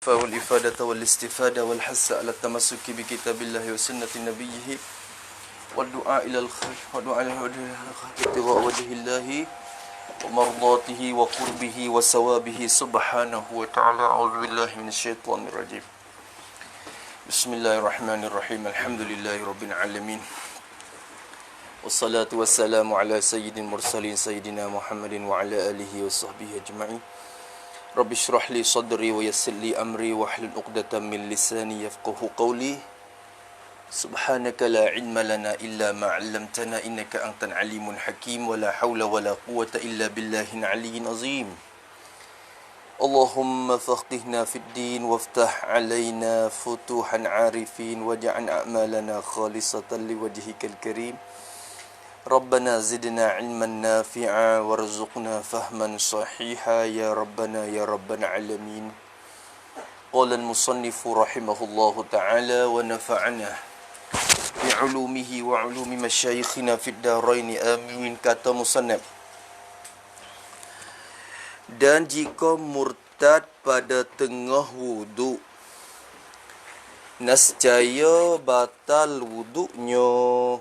والإفادة والاستفادة والحث على التمسك بكتاب الله وسنة نبيه والدعاء إلى الخير والدعاء إلى ابتغاء وجه الله ومرضاته وقربه وثوابه سبحانه وتعالى. أعوذ بالله من الشيطان الرجيم. بسم الله الرحمن الرحيم. الحمد لله رب العالمين والصلاة والسلام على سيد المرسلين سيدنا محمد وعلى آله وصحبه أجمعين. Rabbi shrah li sadri wa yassir li amri wa hlul 'uqdatam min lisani yafqahu qawli. Subhanaka la ilma lana illa ma 'allamtana innaka antal alimul hakim wa la haula wa la quwwata illa billahil aliyyil azim. Allahumma faqihna fid din waftah 'alaina futuhan 'arifin waj'al a'malana khalisatan liwajhikal karim. Rabbana zidna ilman nafi'a warzuqna fahman sahiha ya Rabbana ya Rabbal alamin. Qala al-musannifu rahimahullahu ta'ala wa nafa'ana bi'ulumihi wa 'ulumi masyayikhina fid darain amin. Kata musannif, dan jika murtad pada tengah wudu, nescaya batal wuduknya.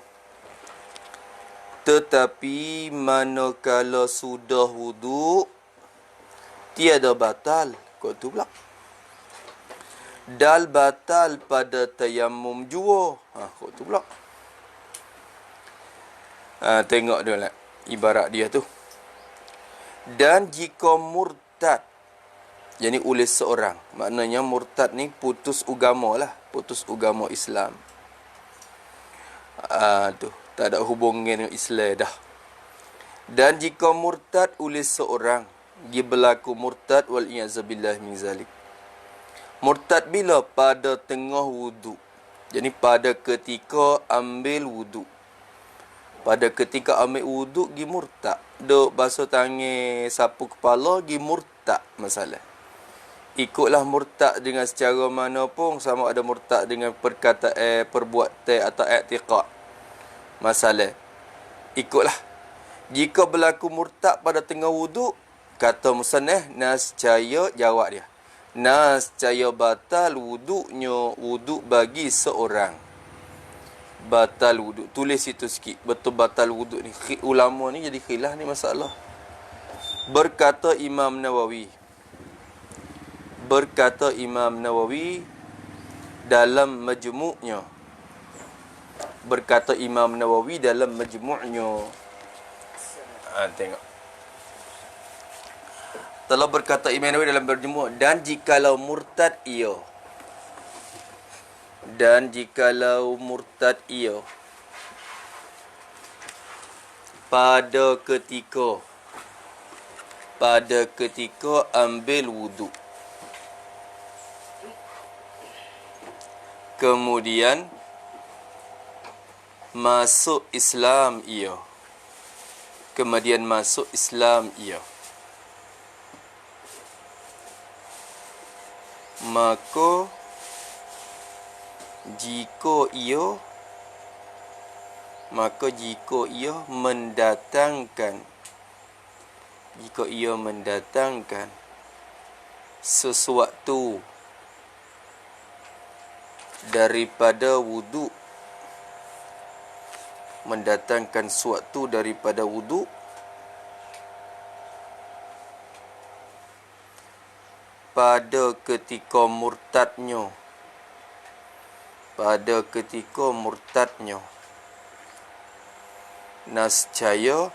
Tetapi manakala sudah wuduk, tiada batal. Kau tu pula. Dal batal pada tayammum jua. Kau tu pula. Tengok dia lah ibarat dia tu. Dan jika murtad, yani oleh seorang, maknanya murtad ni putus agama lah, putus agama Islam. Tu tak ada hubungan dengan Islam dah. Dan jika murtad oleh seorang, dia berlaku murtad wal i'azabillah min zalik. Murtad bila? Pada tengah wudu. Jadi pada ketika ambil wudu. Pada ketika ambil wudu, dia murtad. Duk basuh tangan, sapu kepala, dia murtad masalah. Ikutlah murtad dengan secara mana pun, sama ada murtad dengan perkataan, perbuatan atau i'tiqad. Masalah, ikutlah. Jika berlaku murtad pada tengah wuduk, kata musannif, nascaya, jawab dia, nascaya batal wuduknya, wuduk bagi seorang. Batal wuduk. Tulis situ sikit, betul batal wuduk ni. Ulama ni jadi khilaf ni masalah. Berkata Imam Nawawi dalam majmu'nya. Berkata Imam Nawawi dalam majmu'nya. Tengok. Telah berkata Imam Nawawi dalam majmu', dan jikalau murtad ia. Dan jikalau murtad ia. Pada ketika ambil wuduk. Kemudian masuk Islam ia. Maka jika ia mendatangkan sesuatu daripada wuduk, pada ketika murtadnya, nascaya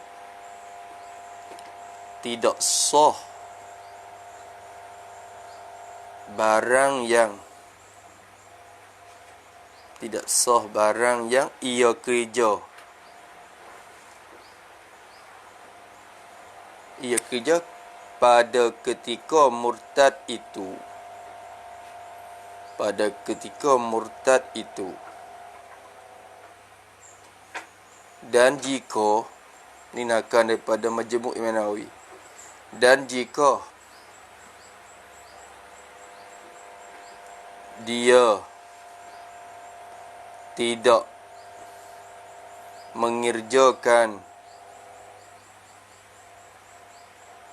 tidak sah barang yang ia kerja. Pada ketika murtad itu. Dan jika, ni nakkan daripada majmu' Imam Nawawi, dan jika dia tidak mengerjakan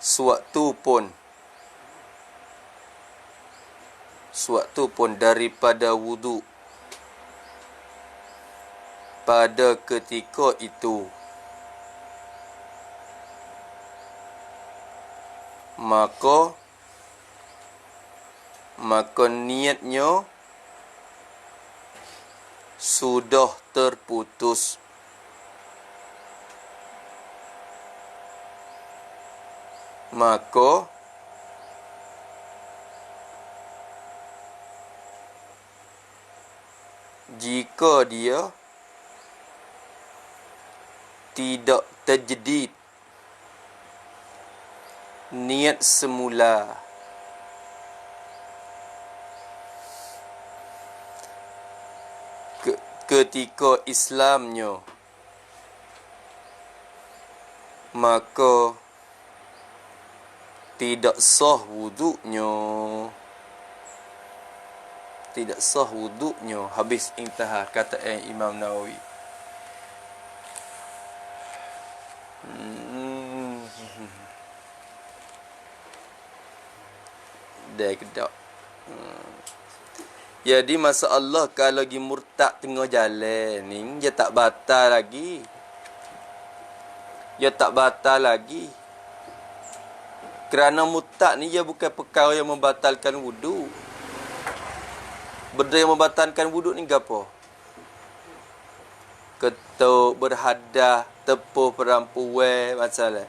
suatu pun Suatu pun daripada wudu pada ketika itu, maka niatnya sudah terputus. Maka jika dia tidak terjedid niat semula, ketika Islamnya, maka tidak sah wuduknya. Tidak sah wuduknya. Habis intihar, kata Imam Nawawi. Dah kedak. Jadi masalah kalau lagi murtad tengah jalan ni, dia tak batal lagi. Dia tak batal lagi. Kerana murtad ni dia bukan perkara yang membatalkan wuduk. Benda yang membatalkan wuduk ni apa? Ketuk, berhadah, tepuh perampuan, masalah.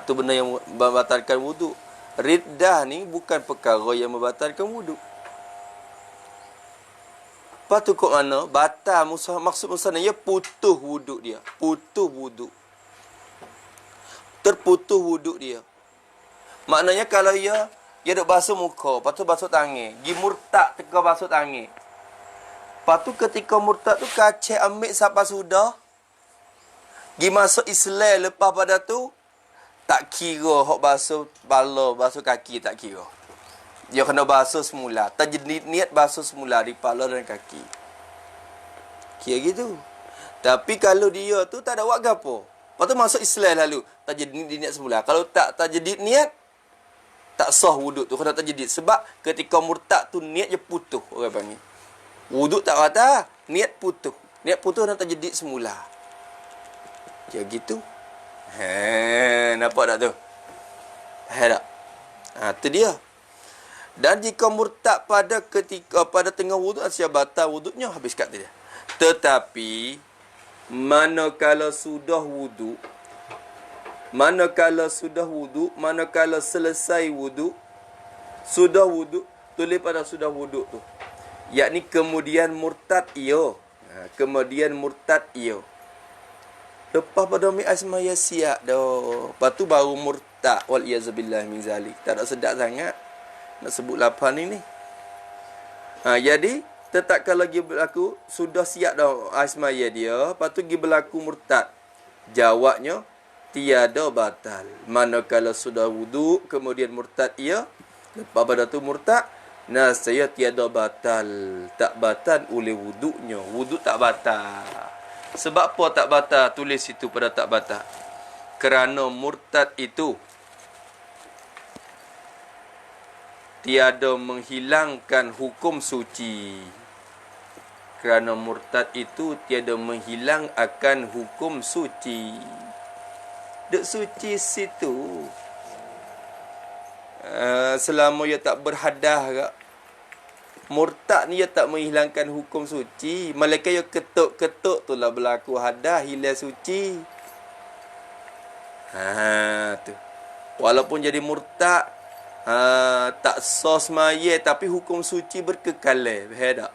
Tu benda yang membatalkan wuduk. Riddah ni bukan perkara yang membatalkan wuduk. Lepas tu kok mana? Batal maksud musana ia putus wuduk dia. Putus wuduk. Terputus wuduk dia. Maknanya kalau ia duk basuh muka, lepas tu basuh tangan. Gi murtad teka basuh tangan. Lepas tu ketika murtad tu kacik ambil sampai sudah. Gi masuk Islam lepas pada tu, tak kira hok basuh kepala, basuh kaki tak kira. Dia kena basuh semula. Tajdid niat basuh semula di kepala dan kaki. Kira gitu. Tapi kalau dia tu tak ada buat gapo. Lepas tu masuk Islam lalu. Tajdid niat semula. Kalau tak tajdid niat, tak sah wuduk tu. Kena tajdid. Sebab ketika murtad tu niat je putus. Orang panggil. Wuduk tak batal. Niat putus. Niat putus dan tajdid semula. Kira gitu. Nampak tak tu? Tak? Tu dia. Dan jika murtad pada tengah wuduk, siap batal wuduknya, habis kat dia. Tetapi manakala sudah wuduk, manakala selesai wuduk, tulis pada sudah wuduk tu. Yakni kemudian murtad ia. Kemudian murtad ia. Lepas pada mi asmaya siap dah. Lepas tu baru murtad. Wal iyazubillah min zalik. Tak ada sedap sangat nak sebut lapan ni. Jadi tetapkan lagi berlaku sudah siap dah asmaya dia, lepas tu pergi berlaku murtad. Jawabnya tiada batal. Manakala sudah wuduk kemudian murtad ia, lepas pada tu murtad, saya tiada batal. Tak batal oleh wuduknya. Wuduk tak batal. Sebab apa tak batal? Tulis situ pada tak batal. Kerana murtad itu tiada menghilangkan hukum suci. Kerana murtad itu tiada menghilang akan hukum suci. Dek suci situ. Selama ia tak berhadah ke. Murtad ni ia tak menghilangkan hukum suci. Malaikat ia ketuk-ketuk tu lah berlaku hadah, hilang suci. Tu. Walaupun jadi murtad, tak sah semaya, tapi hukum suci berkekalan. Faham tak?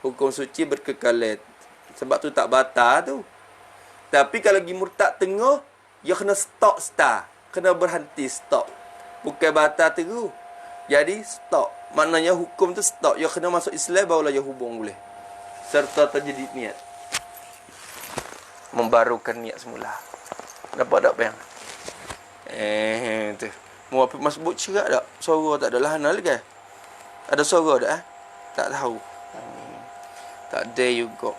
Hukum suci berkekalan. Sebab tu tak batal tu. Tapi kalau lagi murtad tengah, dia kena stop. Kena berhenti stop. Bukan batal terus. Jadi stop. Maknanya hukum tu stop. Dia kena masuk Islam barulah dia hubung boleh. Serta terjadi niat. Membarukan niat semula. Dapat tak bang? Tu. Muafiq masbut cerak tak? Suara tak ada lahana lagi. Ada suara tak? Tak tahu. Tak ada juga.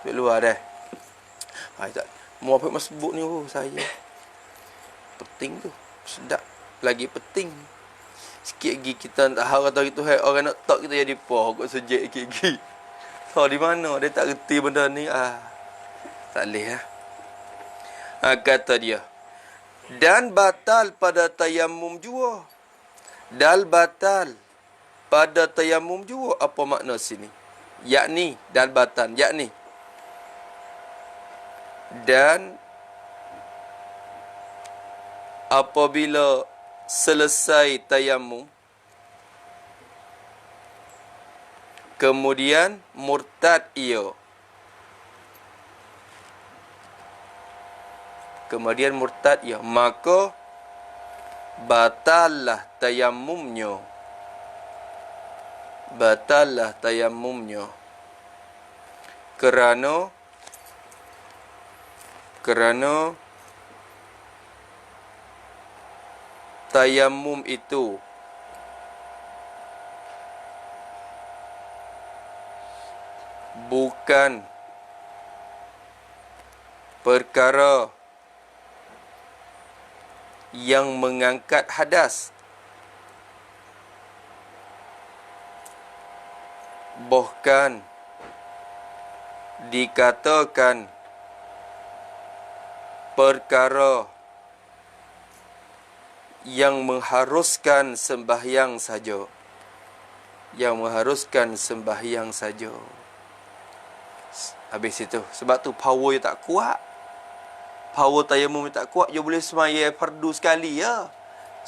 Duduk luar dah. Tak. Muafiq masbut ni saya. Penting tu. Sedap. lagi penting. Sikit lagi kita tak harap kata gitu, hai orang nak tak kita jadi poh kok sejak sikit-sikit. So di mana dia tak reti benda ni, tak leh kata dia. Dan batal pada tayamum jua. Dan batal pada tayamum jua. Apa makna sini? Yakni dan batal, yakni dan apabila selesai tayamum kemudian murtad ia. Kemudian murtad ia, maka batallah tayamumnya. Batallah tayamumnya. Kerana tayamum itu bukan perkara yang mengangkat hadas, bahkan dikatakan perkara yang mengharuskan sembahyang saja. Yang mengharuskan sembahyang saja. Habis itu. Sebab tu power dia tak kuat. Power tayamum dia tak kuat. Dia boleh semaya fardu sekali ya.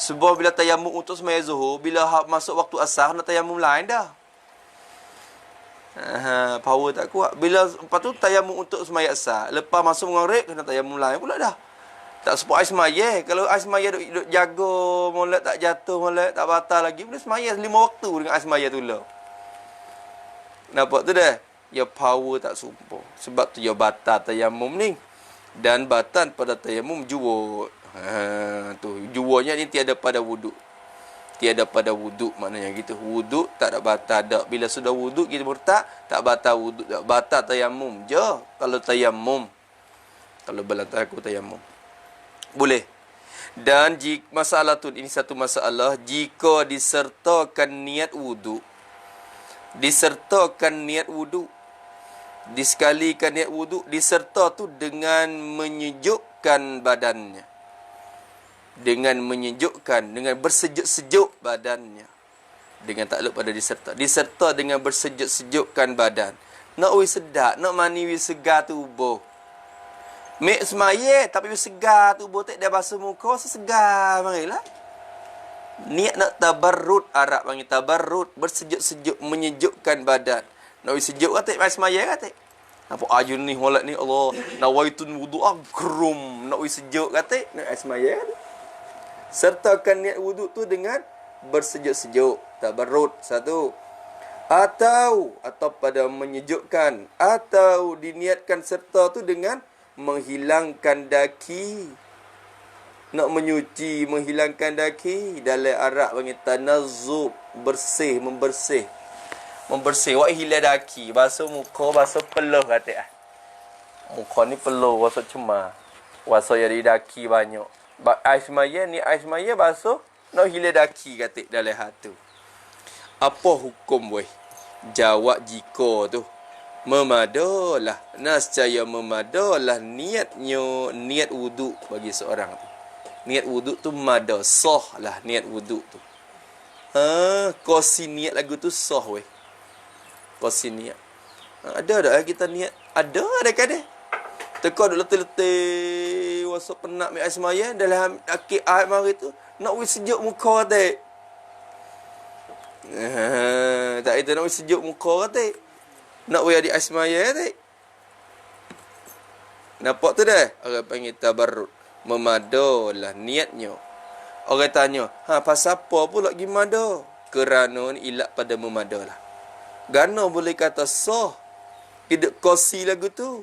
Sebab bila tayamum untuk semaya zuhur, bila masuk waktu asar, nak tayamum lain dah. Power tak kuat. Bila lepas tu tayamum untuk semaya asar, lepas masuk maghrib, kena tayamum lain pula dah. Tak sebut ais semaya. Kalau ais semaya duk jaga, molek tak jatuh, molek tak batal lagi, boleh semaya 5 waktu dengan ais semaya tu lah. Nampak tu dah? Ya power tak sumpah. Sebab tu ya batal tayamum ni. Dan batal pada tayamum jua. Tu juanya ni tiada pada wuduk. Tiada pada wuduk maknanya gitu. Wuduk tak ada batal dak. Bila sudah wuduk kita murtad, tak batal wuduk dak. Batal tayamum je. Kalau tayamum. Kalau belantai aku tayamum. Boleh. Dan jika masalah tu, ini satu masalah, jika disertakan niat wuduk. Disertakan niat wuduk. Disekalikan niat wuduk, diserta tu dengan menyejukkan badannya. Dengan menyejukkan, dengan bersejuk-sejuk badannya. Dengan takluk pada diserta. Diserta dengan bersejuk-sejukkan badan. Nak sedap, nak mani segar tubuh. Mek semaya tapi segar tubuh tak dia basuh muka segar marilah. Niat nak tabarrud, Arab panggil tabarrud, bersejuk-sejuk, menyejukkan badan. Nak sejuk kata mai semaya kata. Apa ajun ni holak ni Allah, nawaitun wudu'a krum, nak sejuk kata, nak semaya kata. Sertakan niat wuduk tu dengan bersejuk-sejuk, tabarrud satu. Atau pada menyejukkan, atau diniatkan serta tu dengan menghilangkan daki. Nak menyuci, menghilangkan daki. Dalam Arab panggil tanazzub, bersih, membersih. Membersih, wak hilang daki. Basuh muka, basuh peluh kata. Muka ni peluh, basuh cemar. Basuh jadi daki banyak. Ais maya ni, ais maya basuh, nak hilang daki kata dalam hatu. Apa hukum weh? Jawab jika tu memadalah. Nascaya memadalah niatnya, niat wuduk bagi seorang tu. Niat wuduk tu mada, sah lah niat wuduk tu. Kosi niat lagu tu sah weh. Kosi niat. Ada tak kita niat? Ada kadang. Teka duk letih-letih, wasa penat mi asmaya dalam akhir ayat mari tu, nak wis sejuk muka tak? Tak itu nak wis sejuk muka tak? Nak wis di asmaya tak? Nampak tu dah? Orang panggil tabarrud. Memadalah niatnya. Orang tanya, pasal apa pula pergi mada? Kerana ni ilat pada memadalah. Gana boleh kata sah. Hidup kosi lagu tu.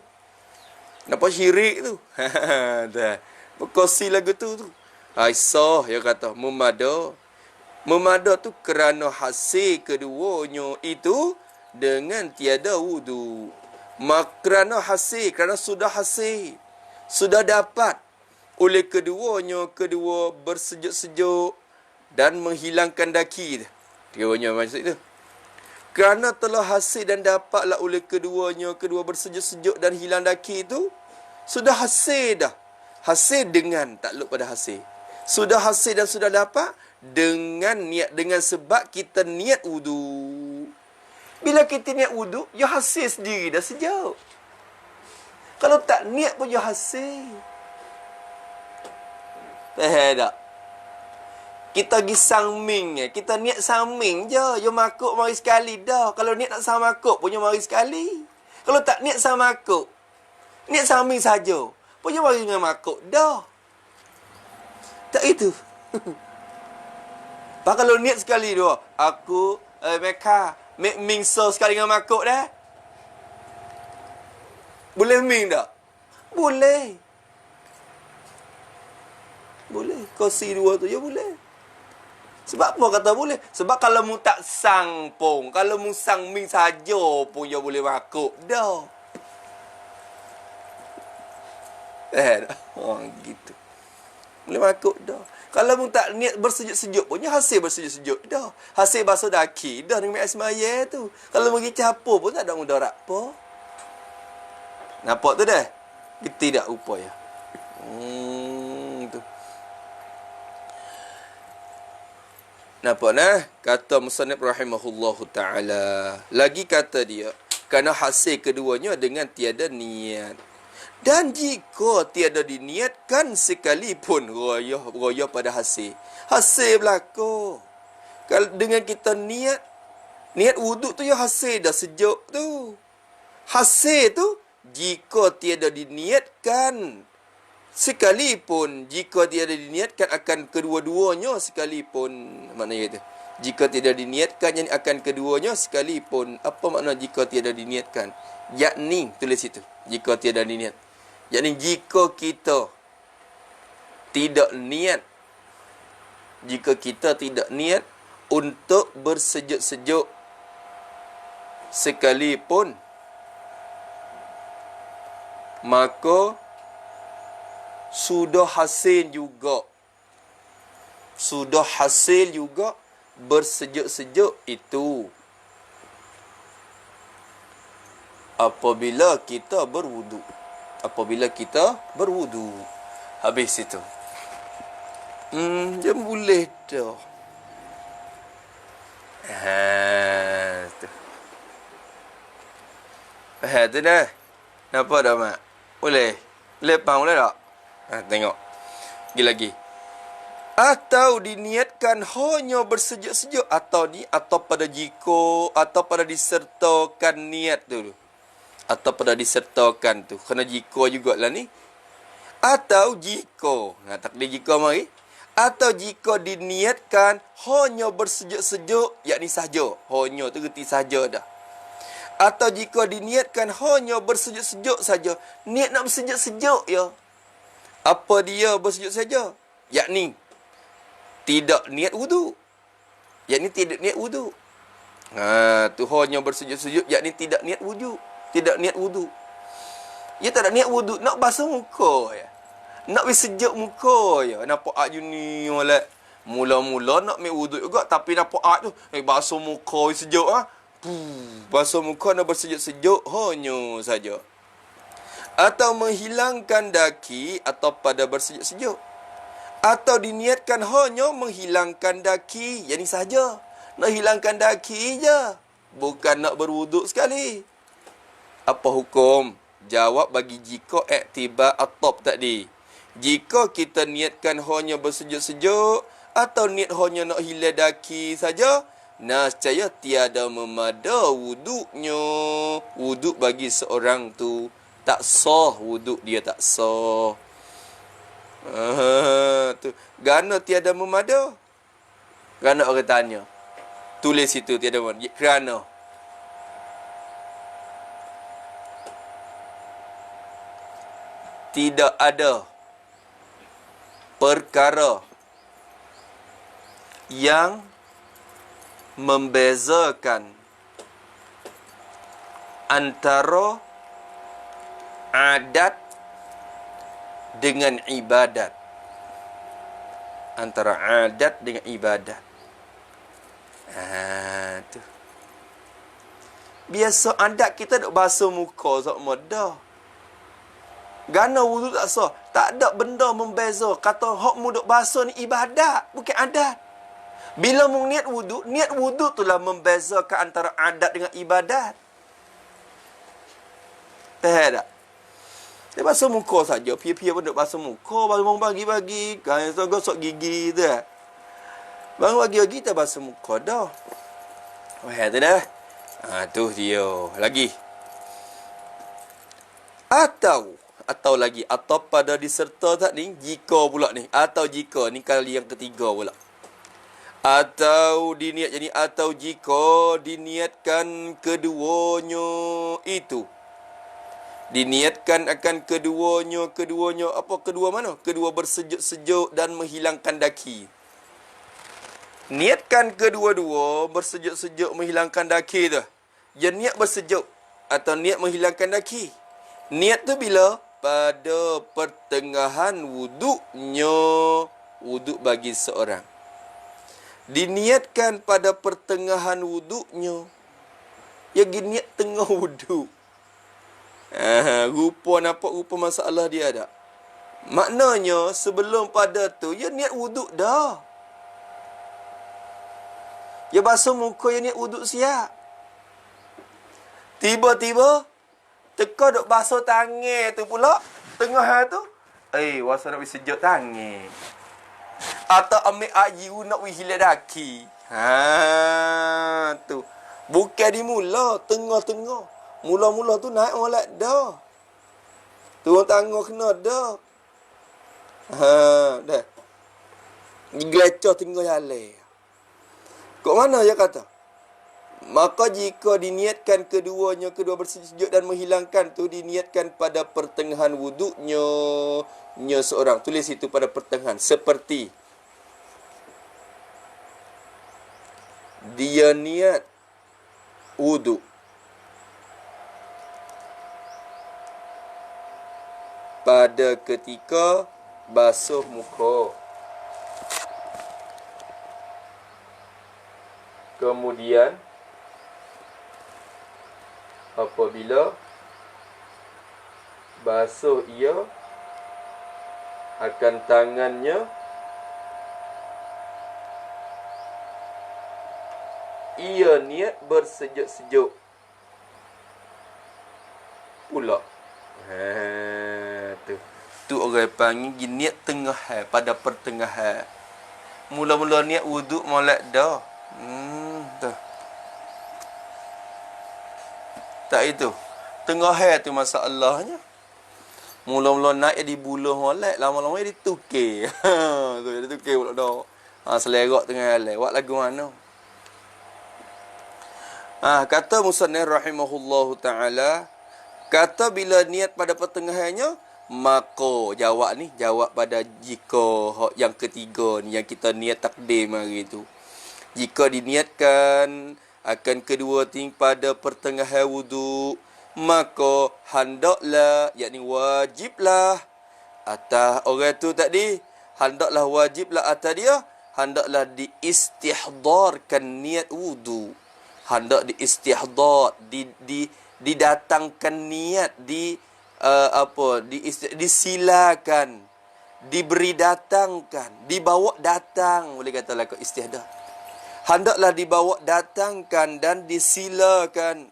Nampak syirik tu? Dah. Kosi lagu tu. Sah, dia kata. Memada. Memada tu kerana hasil keduanya itu dengan tiada wudu. Kerana hasil, kerana sudah hasil. Sudah dapat. Oleh keduanya, kedua bersejuk-sejuk, dan menghilangkan daki. Keduanya maksud itu. Kerana telah hasil dan dapatlah oleh keduanya, kedua bersejuk-sejuk dan hilang daki itu, sudah hasil dah. Hasil dengan, takluk pada hasil. Sudah hasil dan sudah dapat dengan niat, dengan sebab kita niat wudu. Bila kita niat wudu, ya hasil sendiri dah sejuk. Kalau tak niat pun ya hasil. Faham tak? Kita pergi sangming, kita niat sangming je. Yo makuk mari sekali dah. Kalau niat nak sama makuk pun yo mari sekali. Kalau tak niat sama makuk, niat sangming saja, pun yo mari dengan makuk dah. Tak itu. Pak kalau niat sekali dua, aku mereka make mingso sekali dengan makuk dah. Boleh ming tak? Boleh. Boleh. Kursi dua tu ya boleh. Sebab apa kata boleh? Sebab kalau mu tak sang pun, kalau mu sang ming saja pun ya boleh makuk dah. Gitu. Boleh makuk dah. Kalau mu tak niat bersejuk-sejuk pun, ya hasil bersejuk-sejuk dah. Hasil basuh daki dah dengan asmaya tu. Kalau mu pergi capur pun tak ada mudarat apa. Nampak tu dah? Tidak upaya. Tu. Nampak nah? Kata musannif rahimahullahu ta'ala. Lagi kata dia, kerana hasil keduanya dengan tiada niat. Dan jika tiada diniatkan sekalipun royah pada hasil. Hasil berlaku. Kalau dengan kita niat wuduk tu ya hasil dah sejuk tu. Hasil tu jika tiada diniatkan sekalipun, jika tiada diniatkan akan kedua-duanya sekalipun, maknanya itu. Jika tidak diniatkan yang akan keduanya sekalipun. Apa makna jika tiada diniatkan? Yakni, tulis itu. Jika tiada diniat. Yakni jika kita tidak niat, jika kita tidak niat untuk bersejuk-sejuk sekalipun, maka sudah hasil juga. Sudah hasil juga bersejuk-sejuk itu. Apabila kita berwudu. Apabila kita berwudu. Habis itu. Dia boleh dah. Tu. Tu dah. Nampak dah, Mak? Boleh? Lepang boleh tak? Tengok. Lagi. Atau diniatkan hanya bersejuk-sejuk. Atau pada jika. Atau pada disertakan niat tu. Atau pada disertakan tu. Kena jika jugalah ni. Atau jika. Takdir jika mari. Atau jika diniatkan hanya bersejuk-sejuk. Yakni saja. Hanya tu reti saja dah. Atau jika diniatkan hanya bersejuk-sejuk saja. Niat nak bersejuk-sejuk ya. Apa dia bersejuk saja? Yakni tidak niat wudu. Yakni tidak niat wudu. Tu hanya bersejuk-sejuk, yakni tidak niat wudu. Tidak niat wudu. Ya tak ada niat wudu, nak basuh muka ya. Nak bersejuk muka ya. Nampak aju ni molek. Mula-mula nak ambil wudu juga, tapi nampak tu basuh muka sejuk basuh muka nak bersejuk-sejuk hanya saja. Atau menghilangkan daki atau pada bersejuk-sejuk. Atau diniatkan hanya menghilangkan daki. Yang ni saja. Nak hilangkan daki je. Bukan nak berwuduk sekali. Apa hukum? Jawab bagi jika iktibar at-tab tadi. Jika kita niatkan hanya bersejuk-sejuk. Atau niat hanya nak hilang daki saja. Nescaya tiada memada wuduknya. Wuduk bagi seorang tu tak sah, wuduk dia tak sah. Tu. Kerana tiada memada. Kerana orang tanya. Tulis situ tiada memada. Kerana. Tidak ada perkara yang membezakan antara adat dengan ibadat. antara adat dengan ibadat. Tu. Biasa adat kita duk basuh muka sama dah. Gana wudu tak sah. Tak ada benda membeza. Kata hak mu duk basuh ni ibadat, bukan adat. Bila mu niat wudu itulah membezakan antara adat dengan ibadat. Faham tak? Dia basuh muka saja. Pia-pia pun duk basuh muka. Baru bagi-bagi. Gosok gigi tu. Baru bagi-bagi kita basuh muka dah. Faham tu dah? Tu dia. Lagi. Atau lagi. Atau pada diserta tak ni. Jika pula ni. Atau jika. Ni kali yang ketiga pula. Atau diniat. Jadi atau jika diniatkan keduanya itu. Diniatkan akan keduanya apa kedua mana? Kedua bersejuk-sejuk dan menghilangkan daki. Niatkan kedua-dua bersejuk-sejuk menghilangkan daki tu. Dia niat bersejuk atau niat menghilangkan daki. Niat tu bila? Pada pertengahan wuduknya. Wuduk bagi seorang. Diniatkan pada pertengahan wuduknya. Ya niat tengah wuduk. Rupa nampak rupa masalah dia ada. Maknanya sebelum pada tu ya niat wuduk dah. Ya basuh muka ya niat wuduk siap. Tiba-tiba teka duk basuh tangan tu pula tengah tu. Wasa nak sejuk tangan. Atau ambil air nak hilang daki. Tu. Bukan dimula tengah-tengah. Mula-mula tu naik molek dah. Turun tangan kena dah. Dah. Gelecah tinggal jalan. Kok mana dia kata? Maka jika diniatkan kedua bersujud dan menghilangkan tu diniatkan pada pertengahan wuduknya seorang. Tulis itu pada pertengahan. Seperti dia niat wuduk pada ketika basuh muka. Kemudian apabila basuh ia akan tangannya, ia niat bersejuk-sejuk pula. Tu orang panggil niat tengah pada pertengahan. Mula-mula niat wuduk molek dah. Tu. Tak itu. Tengah tu masalahnya. Mula-mula naik di buluh molek, lama-lama dia tukar. Tu dia tukar pula dah. Selerak tengah jalan. Buat lagu mana? Kata musannif rahimahullahu taala, kata bila niat pada pertengahannya, maka jawab pada jika yang ketiga ni yang kita niat takdim hari tu. Jika diniatkan akan kedua ting pada pertengahan wuduk, maka hendaklah, yakni wajiblah atas orang tu tadi, hendaklah wajiblah atas dia, hendaklah diistihdarkan niat wuduk. Hendak diistihdar, didatangkan niat, disilakan, diberi datangkan, dibawa datang, boleh katalah ke istihdar. Hendaklah dibawa datangkan dan disilakan.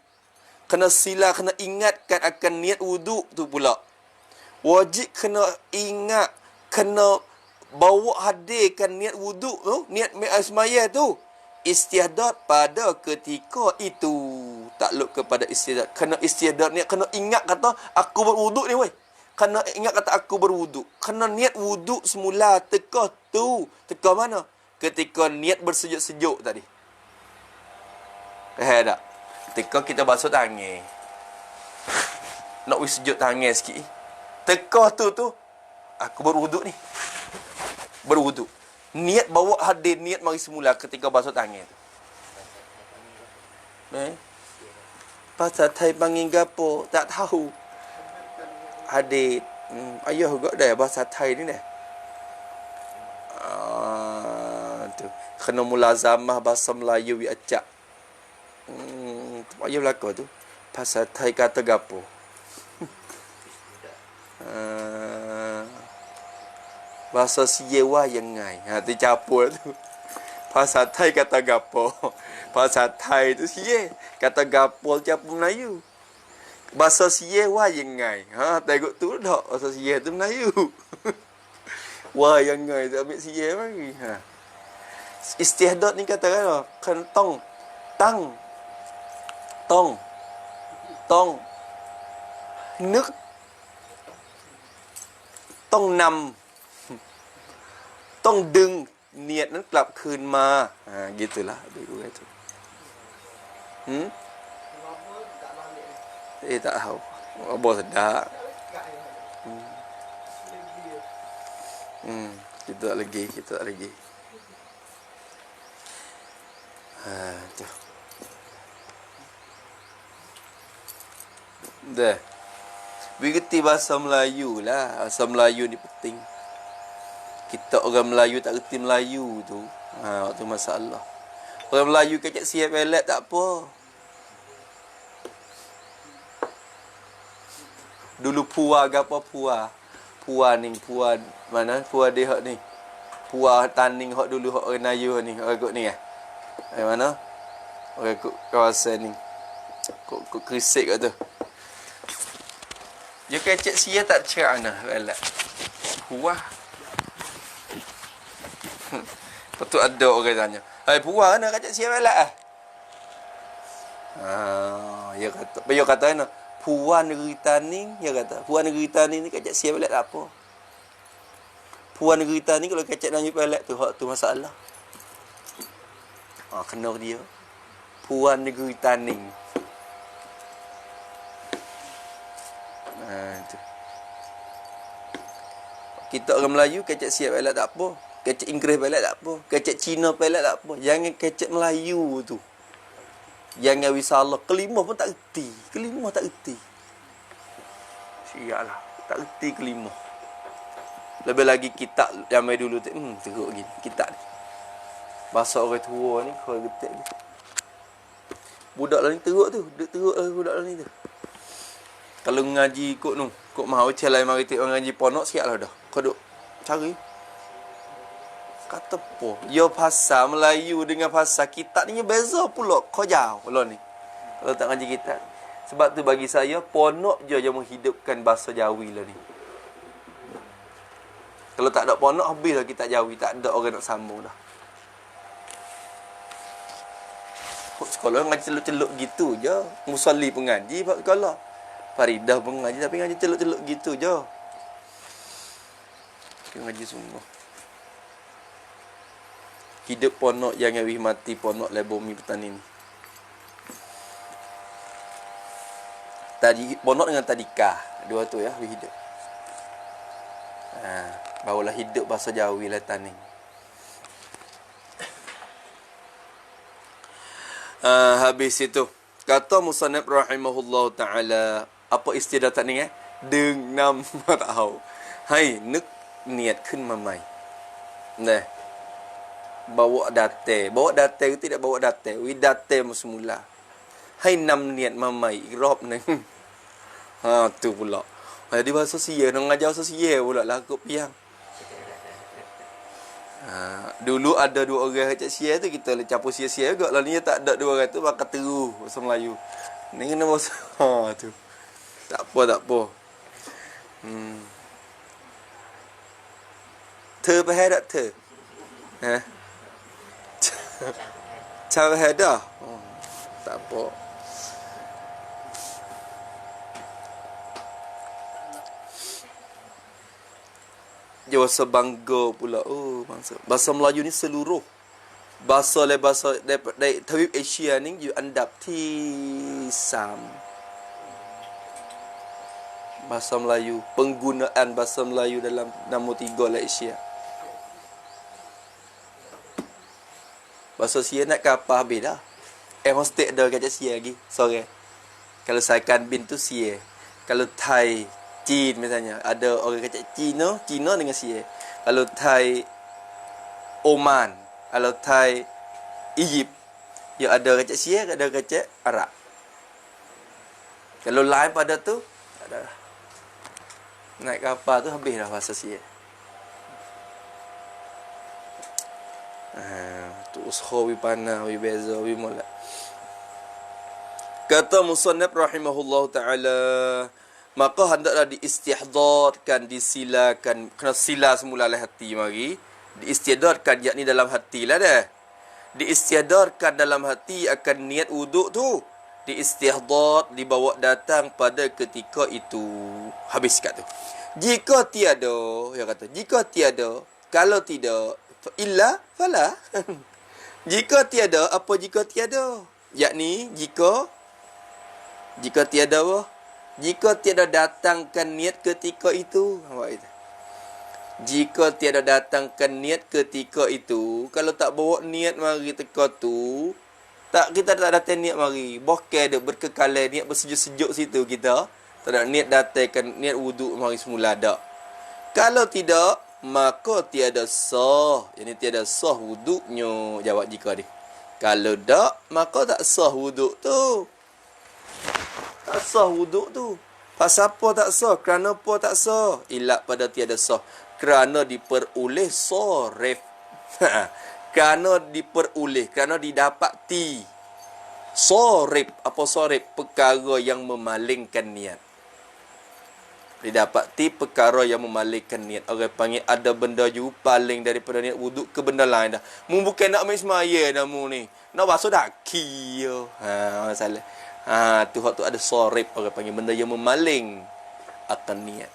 Kena sila, kena ingatkan akan niat wuduk tu pula. Wajib kena ingat, kena bawa hadirkan niat wuduk tu, niat semaya tu. Istihdar pada ketika itu. Takluk kepada istihdar. Kena istihdar niat, kena ingat kata aku berwuduk ni weh. Kena ingat kata aku berwuduk. Kena niat wuduk semula teka tu. Teka mana? Ketika niat bersejuk-sejuk tadi. Tak? Ketika kita basuh tangan. Nak sejuk tangan sikit. Teka tu aku berwuduk ni. Berwuduk. Niat bawa hadir niat mari semula ketika basuh tangan tu. Pasal Thai panggil gapo tak tahu. Hadir ayah juga dah bahasa Thai ni dah. Kena mulazamah bahasa Melayu wi acak. Apa belaka tu? Pasal Thai kata gapo? Bahasa Siewa yang ngai. Tu capur tu. Bahasa Thai kata gapo? Bahasa Thai tu Sie. Kata gapo capur Melayu. Bahasa Siewa yang ngai. Tengok tu dak bahasa Sie tu Melayu. Wah yang ngai tu ambil Sie mari. Istihdad ni kata kan tong nướcต้องนำต้องดึงเนียดนั้นกลับคืนมาgitulah dia kata tak tahu apa sedap kita tak lagi tu dah bergerti bahasa Melayu lah. Bahasa Melayu ni penting. Kita orang Melayu tak reti Melayu tu. Waktu masalah. Orang Melayu kecek siap pelet tak apa. Dulu puah ke apa puah? Puah ni, puah mana? Puah dia hak ni. Puah taning hak dulu hak orang Melayu ni. Orang kot ni mana? Orang kot kawasan ni. Kok krisik kat tu. Dia kecek sia tak cerah nah belak. Puah. Betul ada orang tanya. Hai puah nak kecek sia belak dia kata nah, puah negeri Taning, dia kata. Puah negeri Taning ni kecek sia belak tak apa. Puah negeri Taning kalau kecek nang belak tu hak tu masalah. Kena dia. Puah negeri Taning. Tu. Kita orang Melayu kecek siap belak tak apa. Kecek Inggeris belak tak apa. Kecek Cina belak tak apa. Jangan kecek Melayu tu. Jangan wisalah. Kelima pun tak erti. Kelima tak erti. Siaplah. Tak erti kelima. Lebih lagi kitab zaman dulu tu. Teruk gini. Kitab ni. Bahasa orang tua ni. Kau getik ni. Budak lah ni teruk tu. Teruk lah budak lah ni tu. Kalau ngaji ikut tu, kok mahu celai mari tengok ngaji ponok siaplah dah. Kau duk cari. Kata apa? Ya bahasa Melayu dengan bahasa kitab ni beza pula. Kau jauh pula ni. Kalau tak ngaji kitab. Sebab tu bagi saya ponok je yang menghidupkan bahasa Jawi lah ni. Kalau tak ada ponok habislah kitab Jawi, tak ada orang nak sambung dah. Sekolah ngaji celuk-celuk gitu je. Musalli pun ngaji pak sekolah. Faridah pun ngaji tapi ngaji celuk-celuk gitu je. Ngaji sungguh. Hidup ponok yang ngawih mati ponok le bumi petani ni. Tadi ponok dengan tadika, dua tu ya hidup. Barulah hidup bahasa Jawi lah tani. Habis itu kata musannaf rahimahullah taala, apa istilah tak ni Đừng nằm mà tahu. Hai nước niat khun mamai. Nah. Bawa date. Bawa date itu tidak bawa date. Wi date semula. Hai nam niat mamai rob nang. Tu pula. Jadi bahasa sia nak ngajar bahasa sia pula lah kok piang. Dulu ada dua orang cak sia tu kita campur sia-sia juga. Lalu ni tak ada dua orang tu bakal teru bahasa Melayu. Ni kena bahasa tu. Tak apa. Thơ phải hết thơ. Chào hết dah. Tak apa. Jawa sebangga pula. Bahasa Melayu ni seluruh bahasa dari Tawib Asia ni you andap T3. Bahasa Melayu, penggunaan bahasa Melayu dalam nombor 3 lah Asia. Bahasa Sia nak ke apa habis dah. Hostek dah kat Sia lagi. Sore. Kalau Saikan bin tu Sia. Kalau Thai, Chin misalnya. Ada orang kata Cina dengan Sia. Kalau Thai, Oman. Kalau Thai, Egypt, ya ada kacak Syekh, ada kacak Arab. Kalau lain pada tu, tak ada. Naik kapal tu habis dah bahasa Syekh. Tu uskhawi panah, wi beza, wi molek. Kata musannaf rahimahullah ta'ala, maka hendaklah diistihdarkan, disilakan, kena sila semula oleh hati mari. Diistihdarkan, yakni dalam hati lah dah. Diistihdarkan dalam hati akan niat wuduk tu. Diistihdar, dibawa datang pada ketika itu. Habis kat tu. Jika tiada, dia kata, jika tiada, kalau tidak, illa fala. Jika tiada, apa jika tiada? Yakni, jika tiada apa? Jika tiada datangkan niat ketika itu. Jika tiada datangkan niat ketika itu, kalau tak bawa niat mari teka tu, kita tak datang niat mari. Bokeh dia berkekalan niat bersejuk-sejuk situ kita. Tak ada niat datangkan niat wuduk mari semula dak. Kalau tidak, maka tiada sah. Jadi tiada sah wuduknya. Jawab jika ni. Kalau tak, maka tak sah wuduk tu. Tak sah wuduk tu. Pasal apa tak sah? Kerana apa tak sah? Ilat pada tiada sah. Kerana diperoleh sorif. Kerana diperoleh. Kerana didapati. Sorif. Apa sorif? Perkara yang memalingkan niat. Didapati perkara yang memalingkan niat. Orang panggil ada benda you paling daripada niat wuduk ke benda lain dah. Mu bukan nak main semaya dah mu ni. Nak basuh daki yo. Masalah. Tu hak tu ada sorib, orang panggil benda yang memaling akan niat.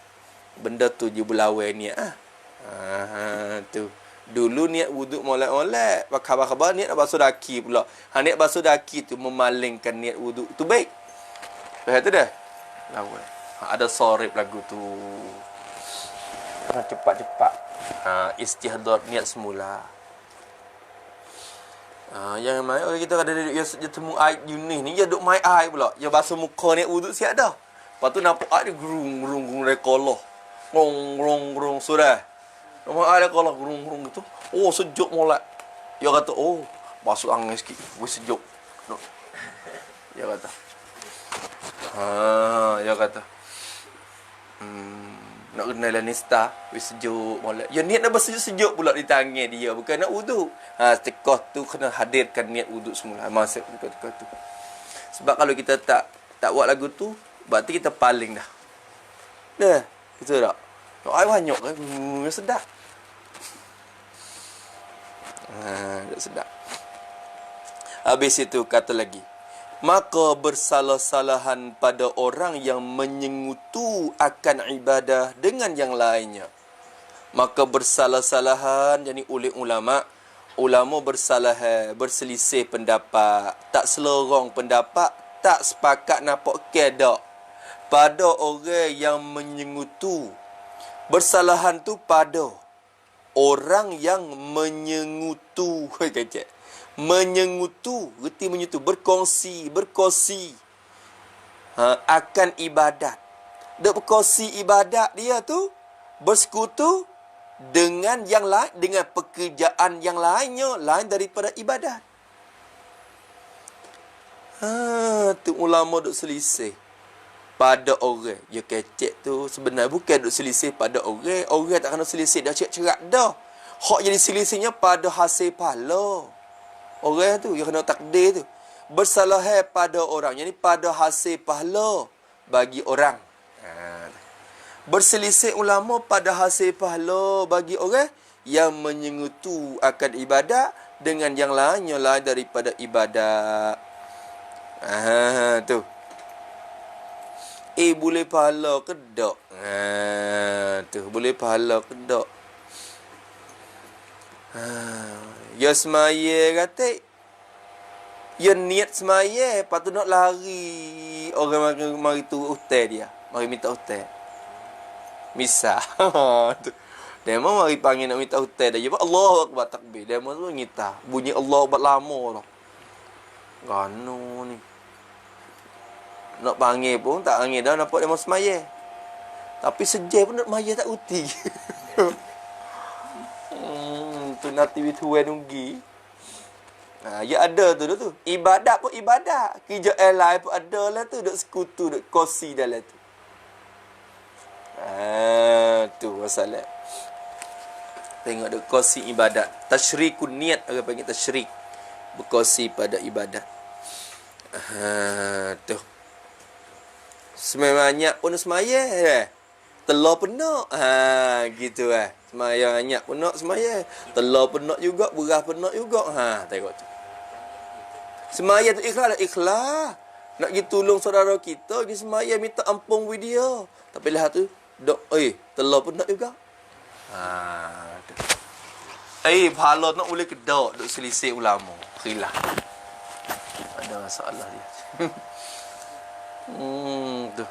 Benda tu je berlawan niat. Tu. Dulu niat wuduk molek-molek, khabar-khabar niat nak basuh daki pula. Niat basuh daki tu memalingkan niat wuduk tu baik. Lepas tu dah. Lawan. Ada sorib lagu tu. Cepat-cepat. Istihdar niat semula. Yang main orang kita ada dia temu air unis ni, dia duk main air pula. Dia basuh muka niat wuduk siap dah. Lepas tu nampak air dia gerung rekolah. Gerung sudah. Nampak air rekolah gerung gitu. Oh, sejuk molek. Dia kata, "Oh, basuh angin sikit. Wis sejuk." Dia kata. Dia kata. Nak kenal nista, wis sejuk molek. Ya niat nak bersejuk-sejuk pula di tangan dia, bukan nak wuduk. Tekah tu kena hadirkan niat wuduk semula. Masa tekah tu. Sebab kalau kita tak buat lagu tu, berarti kita paling dah. Dah, betul tak? Air banyak kan, sedap. Tak sedap. Habis itu kata lagi, maka bersalah-salahan pada orang yang menyengutu akan ibadah dengan yang lainnya. Maka bersalah-salahan, jadi oleh ulama berselisih pendapat, tak selerong pendapat, tak sepakat nampak kedak pada orang yang menyengutu. Bersalahan tu pada orang yang menyengutu. Kecek. Menyengutu, reti menyentuh, berkongsi akan ibadat. Dia berkongsi ibadat dia tu bersekutu dengan yang lain, dengan pekerjaan yang lainnya, lain daripada ibadat. Tu ulama duk selisih pada orang. Ya kecek tu sebenarnya bukan duk selisih pada orang. Orang tak kena selisih dah cerak dah. Hak jadi selisihnya pada hasil pahala. Orang tu yang kena takdir tu bersalah pada orang, yakni pada hasil pahala bagi orang. Berselisih ulama pada hasil pahala bagi orang yang menyengutu akan ibadat dengan yang lainnya lain daripada ibadat. Tu. Boleh pahala ke tak? Tu boleh pahala ke tak? Ya semaya kata, ya niat semaya, lepas tu nak lari. Orang mari tu hotel dia, mari minta hotel. Misal dia mau mari panggil nak minta hotel dah. Dia Allahu Akbar takbir. Dia mau tu ngita. Bunyi Allah buat lama dah. Gano ni. Nak panggil pun tak panggil dah, nampak dia mau semaya. Tapi sejak pun nak maya tak uti. Tu nanti tuan nunggi. Ya ada tu. Ibadat pun ibadat. Kerja lain pun ada lah tu. Duk sekutu, duk kosi dalam tu. Tu masalah. Tengok duk kosi ibadat. Tasyrikun niat. Orang panggil tasyrik. Berkosi pada ibadat. Tu. Semayang pun semaya. Telur penak. Gitu Semayang banyak penak semaya. Telur penak juga. Beras penak juga. Tengok tu. Semaya tu ikhlas lah. Ikhlas. Nak pergi tolong saudara kita. Pergi semaya minta ampun with dia. Tapi lah tu. Telur penak juga. Pahala nak boleh kedak. Duk selisih ulama. Khilaf. Ada masalah dia. Tu.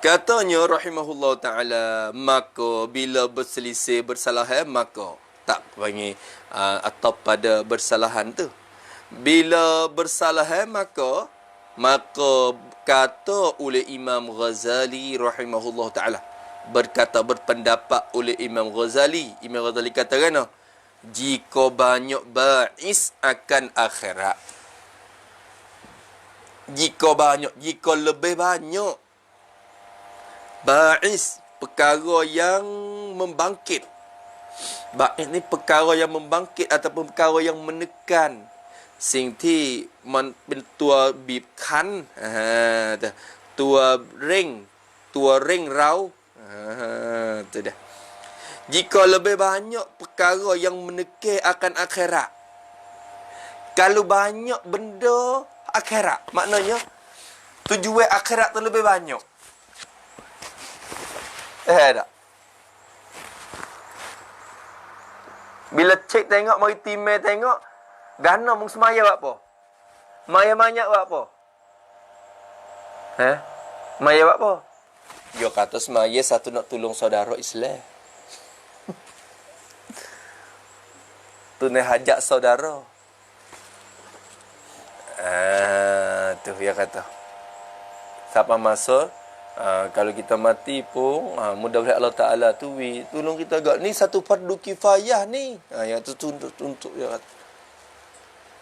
Katanya rahimahullah ta'ala, maka bila berselisih bersalah maka tak panggil atau pada bersalahan tu. Bila bersalah maka kata oleh Imam Ghazali rahimahullah ta'ala, berpendapat oleh Imam Ghazali kata kan, jika banyak ba'is akan akhirat. Jika lebih banyak ba'is, perkara yang membangkit. Ba'is ni perkara yang membangkit ataupun perkara yang menekan. Sing ti tua bib kan. Tua ring rau. Tu dah. Jika lebih banyak perkara yang menekan akan akhirat. Kalau banyak benda akhirat, maknanya tujuan akhirat tu lebih banyak. Tak. Bila cek tengok, mari timai tengok, gana mung semaya buat apa? Maya banyak buat apa? Maya buat apa? Dia kata semaya satu nak tolong saudara Islam. Tunai hajat saudara. Tu dia kata. Siapa masuk? Kalau kita mati pun mudah-mudahan Allah Ta'ala tolong kita agak ni satu fardu kifayah ni. Yang tu untuk ya.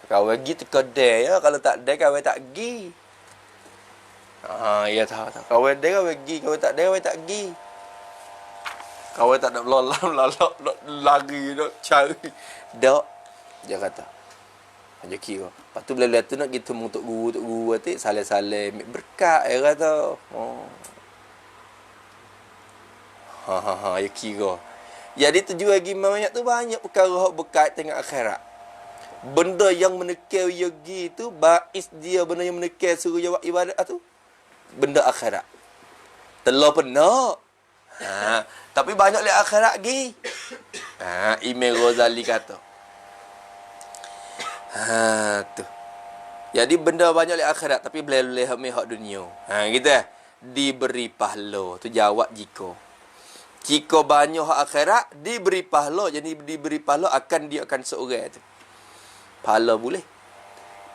Kau pergi terkedai ya, kalau tak ada kau tak pergi. Ya tahu. Kau ada kau pergi, kau tak ada kau tak pergi. Kau tak ada lalak lagi nak cari. Dak dia kata. Aja kira. Lepas tu bila tu nak kita untuk guru tu saleh-saleh ambil berkat dia kata. Ya kira. Jadi tujuan banyak tu banyak perkara hak berkait dengan akhirat. Benda yang menekan yogi tu bais dia, benda yang menekan suruh jawab ibadat tu benda akhirat. Telur penak. Tapi banyak le akhirat lagi. Imam Ghazali kata. Tu. Jadi benda banyak le akhirat tapi boleh ambil hak dunia. Gitu diberi pahala. Tu jawab jika banyak hak akhirat diberi pahala, jadi diberi pahala dia akan seorang tu. Pahala boleh.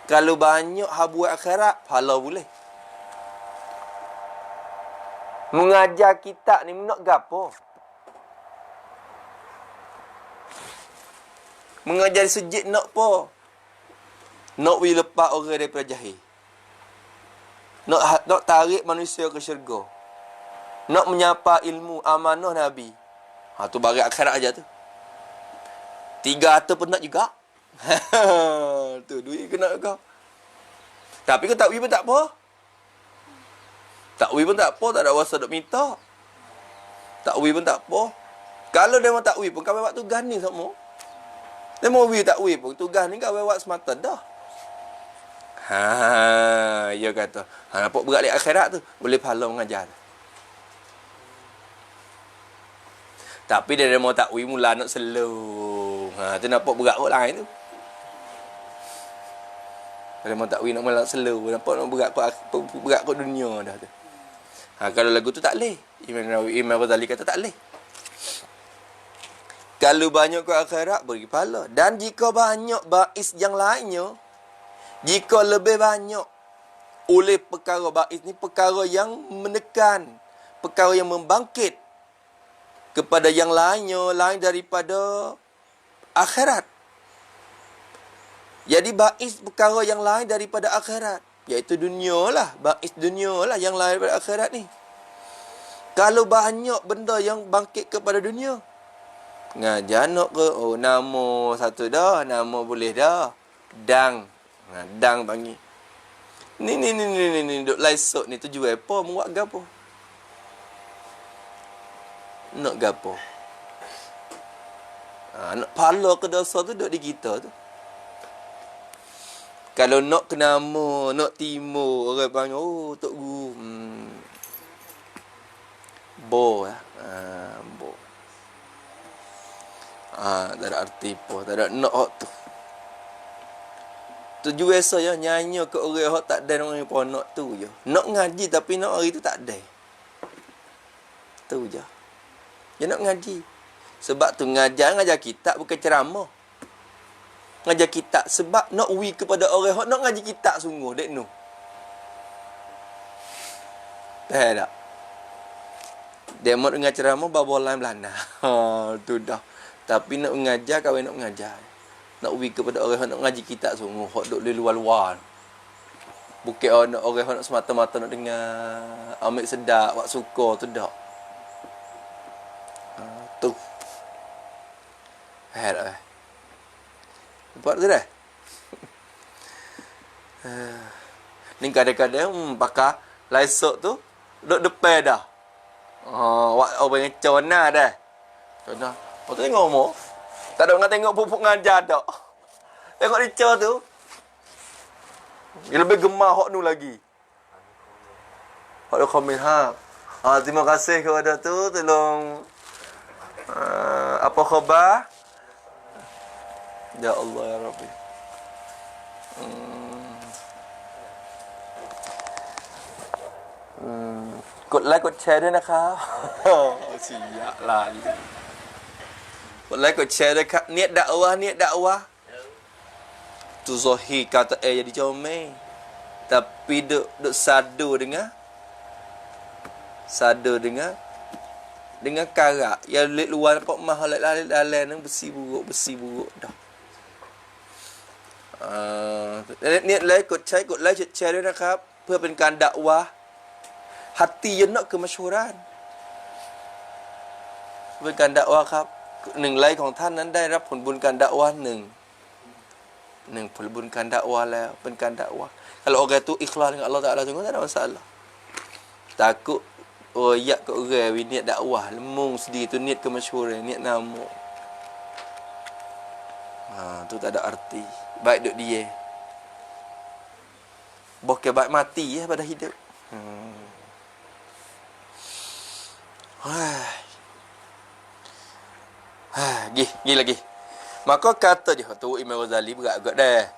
Kalau banyak hak buat akhirat, pahala boleh. Mengajar kitab ni nak gapo? Mengajar sujud nak apa? Nak lepas orang daripada jahil. Nak tarik manusia ke syurga. Nak menyapa ilmu amanah Nabi. Tu barat akhirat aja tu. 3 harta pun nak juga. Tu duit kena kau. Tapi kau tak pun tak apa. Takwil pun tak apa, tak ada wasa nak minta. Takwil pun tak apa. Kalau dia mau takwil pun kau buat tugas ni semua. Dia mau takwil pun tugas ni kau buat semata dah. Dia kata, nampak berat di akhirat tu, boleh pahala mengajar. Tapi dia mau takwil mula nak slow. Tu nampak berat kot lain tu. Dia mau takwil nak mula slow, nampak nak berat kot dunia dah tu. Kalau lagu tu tak leh. Imam Ghazali kata tak leh. Kalau banyak ke akhirat beri pahala. Dan jika banyak bais yang lainnya, jika lebih banyak oleh perkara bais ni, perkara yang menekan, perkara yang membangkit kepada yang lainnya, lain daripada akhirat. Jadi bais perkara yang lain daripada akhirat, iaitu dunia lah. Bais dunia lah yang lain daripada akhirat ni. Kalau banyak benda yang bangkit kepada dunia, ngajar nak ke, oh nama satu dah, nama boleh dah. Dang. Dang panggil. Ni duk laisok ni tujuan apa? Muak gapo? Nak gapo? Nak pala ke dosa tu duk di kita tu. Kalau nak ke nama, nak timur, orang panggil, oh Tok Guru. Bo lah. Bo. Tak ada arti apa. Tak ada nak hak tu. Tujuan saya nyanyi ke orang hak tak ada orang yang nak tu je. Nak ngaji tapi nak hari tu tak ada. Tu je. Dia nak ngaji. Sebab tu ngajar kitab bukan ceramah. Ngajar kitab sebab nak wi kepada orang hak nak ngaji kitab sungguh dek nu. Tak. Dia mau dengar ceramah bawa lain belana. Tu dah. Tapi nak mengajar kau nak mengajar. Nak wi kepada orang hak nak ngaji kitab sungguh hak duk luar-luar. Bukan orang hak nak semata-mata nak dengar ambil sedap, wak suka tu dak. Tu. Nampak tu dah? Ni kadang-kadang pakar laisok tu duduk depan dah. Wak orang yang cona dah. Cona. Oh tu tengok mo. Tak ada orang tengok pupuk ngajar dak. Tengok dia tu. Dia lebih gemar hok nu lagi. Hok komen terima kasih kepada tu tolong apa khabar? Ya Allah ya Rabbi. Kod like กดแชร์ด้วยนะครับสิยะลาลิกดไลค์กดแชร์ด้วยครับniat dakwah tu zahir kata jadi comel tapi duk sadu dengan karak yang luar nampak mahal lalat nang besi buruk dah. Niat like กดใช้กดไลค์แชร์ด้วยนะครับเพื่อเป็นการดักวะhati yang nak kemasyhuran เป็นการดักวะครับ1ไลค์ของท่านนั้นได้รับผลบุญการดักวะ1ผลบุญการดักวะแล้วเป็นการดักวะ kalau orang tu ikhlas dengan Allah Taala sungguh tak ada masalah. Takut royak ke orang niat dakwah lemung sedih tu niat kemasyhuran niat nama tu tak ada arti. Baik duk dia bukan baik mati pada hidup. Gi lagi. Maka kata dia tu Imam Ghazali berat agak dah.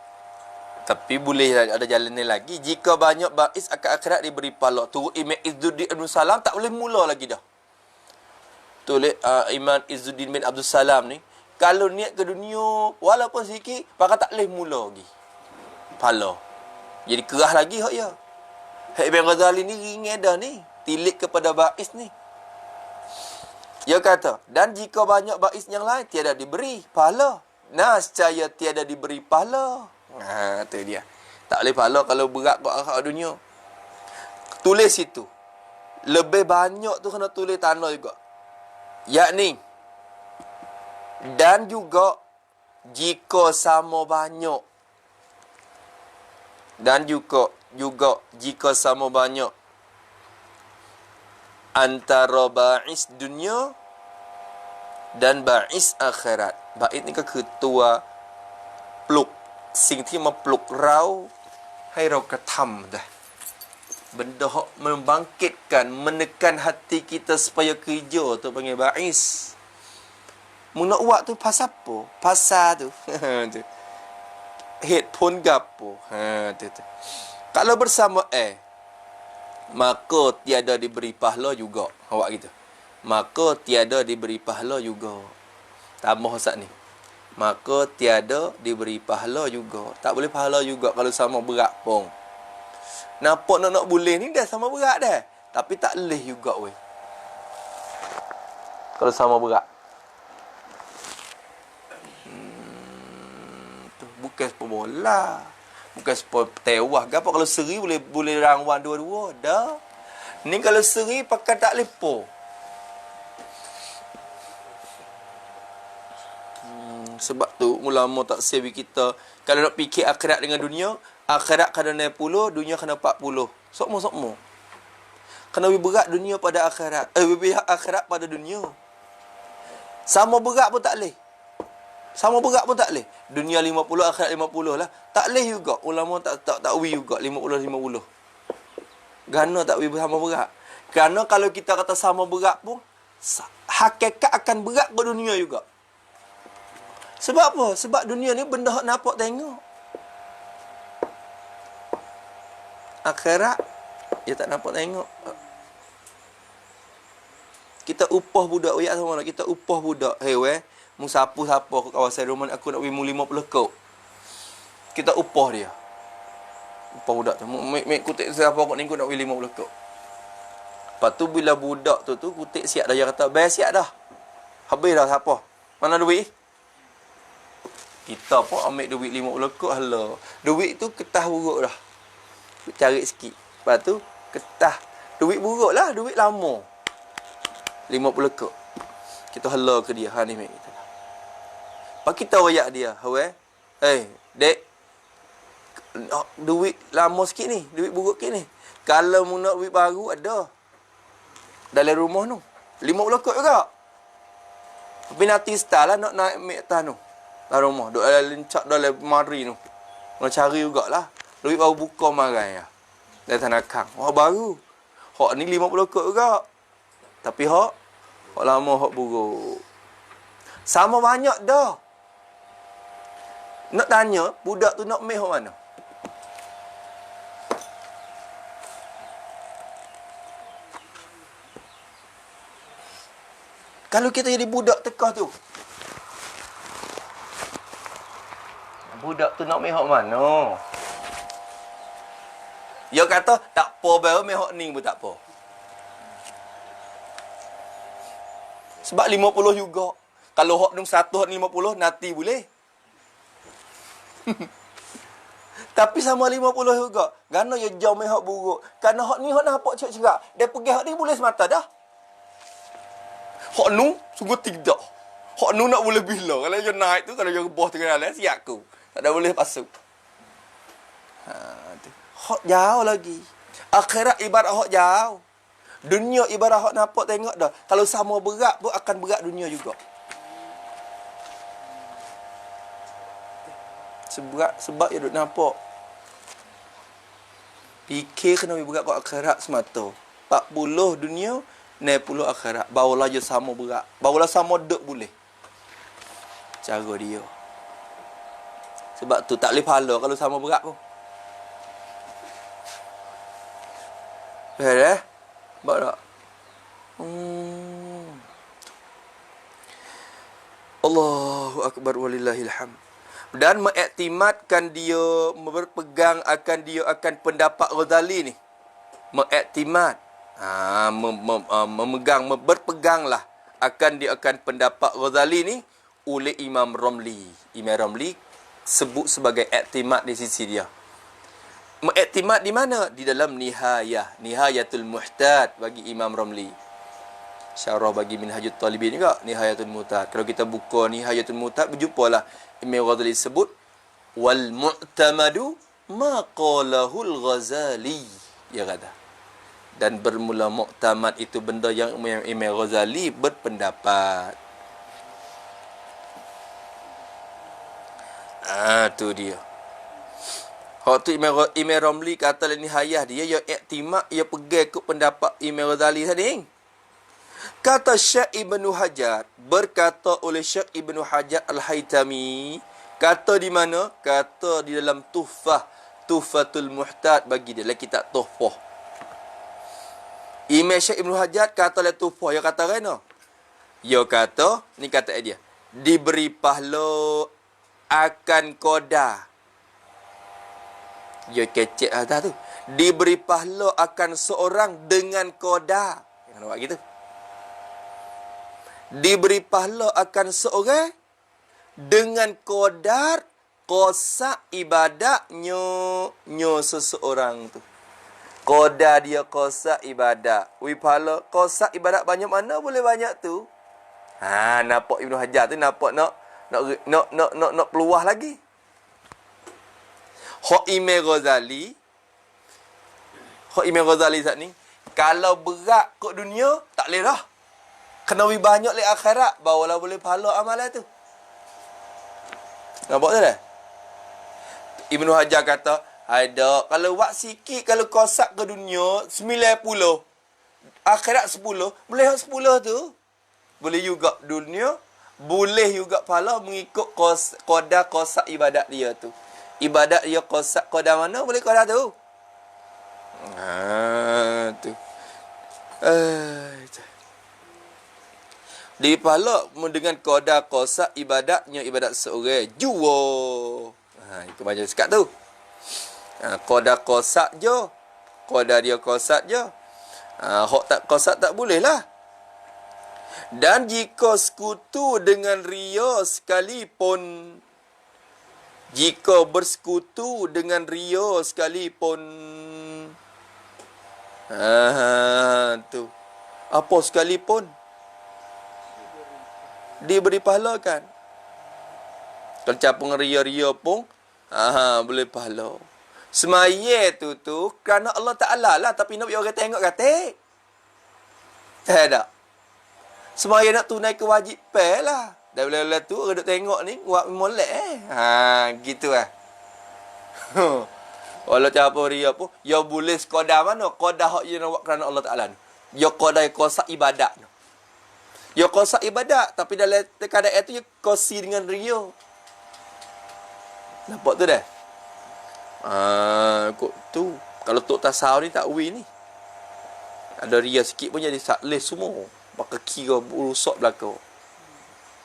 Tapi boleh ada jalan ni lagi. Jika banyak bais akan akhirat diberi pahala. Tu Imam Izzuddin Abdul Salam tak boleh mula lagi dah. Tulis Imam Izzuddin bin Abdul Salam ni, kalau niat ke dunia walaupun sikit, pakar tak boleh mula lagi. Pahala. Jadi kerah lagi hak ya. Imam Ghazali ni ringan dah ni. Tilik kepada bais ni. Dia kata, dan jika banyak bais yang lain tiada diberi pahala. Nascaya tiada diberi pahala. Tu dia. Tak boleh pahala kalau berat kat akhirat dunia. Tulis situ. Lebih banyak tu kena tulis tanah juga. Yakni dan juga jika sama banyak. Dan juga jika sama banyak antara bais dunia dan bais akhirat. Bais niก็คือตัวปลุกสิ่งที่มาปลุกเราให้เรากระทำdah benda hak membangkitkan menekan hati kita supaya kerja tu panggil bais. Mu nak buat tu pasal apa? Pasal tu. Headphone gapo? Tu. Kalau bersama maka tiada diberi pahala juga. Awak gitu. Maka tiada diberi pahala juga. Tambah Ustaz ni. Maka tiada diberi pahala juga. Tak boleh pahala juga kalau sama berat pun. Nampak nak boleh ni dah sama berat dah. Tapi tak boleh juga weh. Kalau sama berat. Bukan sepuluh bola. Bukan sepuluh tewas. Gapa kalau seri boleh rangwan dua-dua. Dah. Ni kalau seri pakai tak lepo. Sebab tu ulama tak sewi kita. Kalau nak fikir akhirat dengan dunia, akhirat kena 60, dunia kena 40. Sokmo-sokmo. Kena lebih berat dunia pada akhirat. Lebih akhirat pada dunia. Sama berat pun tak boleh. Sama berat pun tak boleh. Dunia 50, akhirat 50 lah. Tak boleh juga. Ulama tak wi juga 50-50. Kerana tak wi sama berat. Kerana kalau kita kata sama berat pun, hakikat akan berat ke dunia juga. Sebab apa? Sebab dunia ni benda hak nampak tengok. Akhirat, dia tak nampak tengok. Kita upah budak, ayat sama lah. Kita upah budak. Hei weh, mu siapa ke kawasan rumah aku nak wimu 50 kau. Kita upah dia. Upah budak tu. Mek kutik siapa kau ni aku nak wimu 50 kau. Lepas tu bila budak tu kutik siap dah. Dia kata, bayar siap dah. Habis dah siapa. Mana duit? Kita pun ambil duit 50 kok hala. Duit tu ketah buruk dah. Cari sikit. Lepas tu ketah. Duit buruk lah, duit lama. 50 kok. Kita hala ke dia. Ha ni mek kita. Lepas kita royak dia. Hawe. Dek. Duit lama sikit ni, duit buruk sikit ni. Kalau mu nak duit baru ada. Dalam rumah tu. 50 kok juga. Tapi nanti style lah nak naik mek atas tu. Dalam rumah. Duk dalam lencak dalam mari tu. Nak cari jugalah. Duit baru buka marai lah. Dari tanah kang. Wah baru. Hak ni 50 kok juga. Tapi hak lama hak buruk. Sama banyak dah. Nak tanya, budak tu nak meh hak mana? Kalau kita jadi budak tekah tu. Budak tu nak mehok mana? Dia kata, tak apa baru mehok ni pun tak apa. Sebab 50 juga. Kalau hok ni 100, hok ni 50, nanti boleh. Tapi sama 50 juga. Kerana dia jauh mehok buruk. Kerana hok ni hok nampak cerak-cerak. Dia pergi hok ni boleh semata dah. Hok nu, sungguh tidak. Hok nu nak boleh bila. Kalau dia naik tu, kalau dia rebah tengah jalan, siap aku. Tak ada boleh pasuk. Hak jauh lagi. Akhirat ibarat hak jauh. Dunia ibarat hak nampak tengok dah. Kalau sama berat pun akan berat dunia juga. Sebab dia duk nampak. Fikir kena berat kat akhirat semata. 40 dunia, 60 akhirat. Barulah je sama berat. Barulah sama duk boleh. Cara dia. Sebab tu tak boleh pahala kalau sama berat pun. Faham? Nampak tak? Allahu Akbar walillahil hamd. Dan mengiktimadkan dia, berpegang akan dia akan pendapat Ghazali ni. Mengiktimad. Memegang, berpeganglah akan dia akan pendapat Ghazali ni oleh Imam Ramli. Imam Ramli sebut sebagai iktimad di sisi dia. Mengiktimad di mana? Di dalam Nihayatul Muhtad bagi Imam Ramli. Syarah bagi Minhajut Talibin juga, Nihayatul Muhtad. Kalau kita buka Nihayatul Muhtad, berjumpalah Imam Ghazali sebut wal mu'tamadu ma qalahul Ghazali. Ya kata. Dan bermula muktamad itu benda yang Imam Ghazali berpendapat. Tu dia. Hak tu Imam Ramli kata dalam nihayah dia, ya iktimad, ya pegang ikut pendapat Imam Ghazali tadi. Kata Syekh Ibnu Hajar, berkata oleh Syekh Ibnu Hajar Al-Haytami, kata di mana? Kata di dalam Tuhfatul Muhtad bagi dia, dalam kitab Tuhfah. Imam Syekh Ibnu Hajar kata dalam Tuhfah, dia kata kena. Dia kata, ni kata dia, diberi pahala akan koda. Dia kecek atas tu. Diberi pahala akan seorang dengan koda. Jangan buat gitu. diberi pahala akan seorang dengan kodar kosak ibadahnya seseorang tu. Kodar dia kosak ibadat. Pahala kosak ibadat banyak mana boleh banyak tu. Nampak Ibnu Hajar tu nampak nak peluah lagi. Hak Imam Ghazali saat ni, kalau berat kot dunia tak boleh dah. Kena lebih banyak le akhirat barulah boleh pahala amalan tu. Nampak tak dah? Ibnu Hajar kata, ada kalau buat sikit, kalau kosak ke dunia 90, akhirat 10, boleh 10 tu. Boleh juga dunia, boleh juga pahala mengikut qadar kosak ibadat dia tu. Ibadat dia kosak qadar mana, boleh qadar tu. Tu. Di pahala dengan qadar kosak ibadatnya ibadat seorang jua. Itu macam sekat tu. Qadar kosak je. Qadar dia kosak je. Hak tak kosak tak boleh lah. Dan jika sekutu dengan ria sekalipun, jika bersekutu dengan ria sekalipun, tu. Apa sekalipun diberi pahala kan. Kalau capung ria-ria pun boleh pahala. Semaya tu kerana Allah Ta'ala lah, tapi nak orang tengok kata. Tak. Semaya nak tunai kewajipan lah. Dah bila-bila tu orang duk tengok ni buat molek gitu lah. Walau capung ria pun ya boleh sekadar mana qadar hak dia nak buat kerana Allah Ta'ala ni. Ya qadar kosak ibadat ni. Ya kosak ibadat, tapi dalam keadaan itu ya kosi dengan ria. Nampak tu dah? Kok tu. Kalau Tok Tasawuf ni takwil ni. Ada ria sikit pun jadi saklis semua. Pakai kira rusak belakang.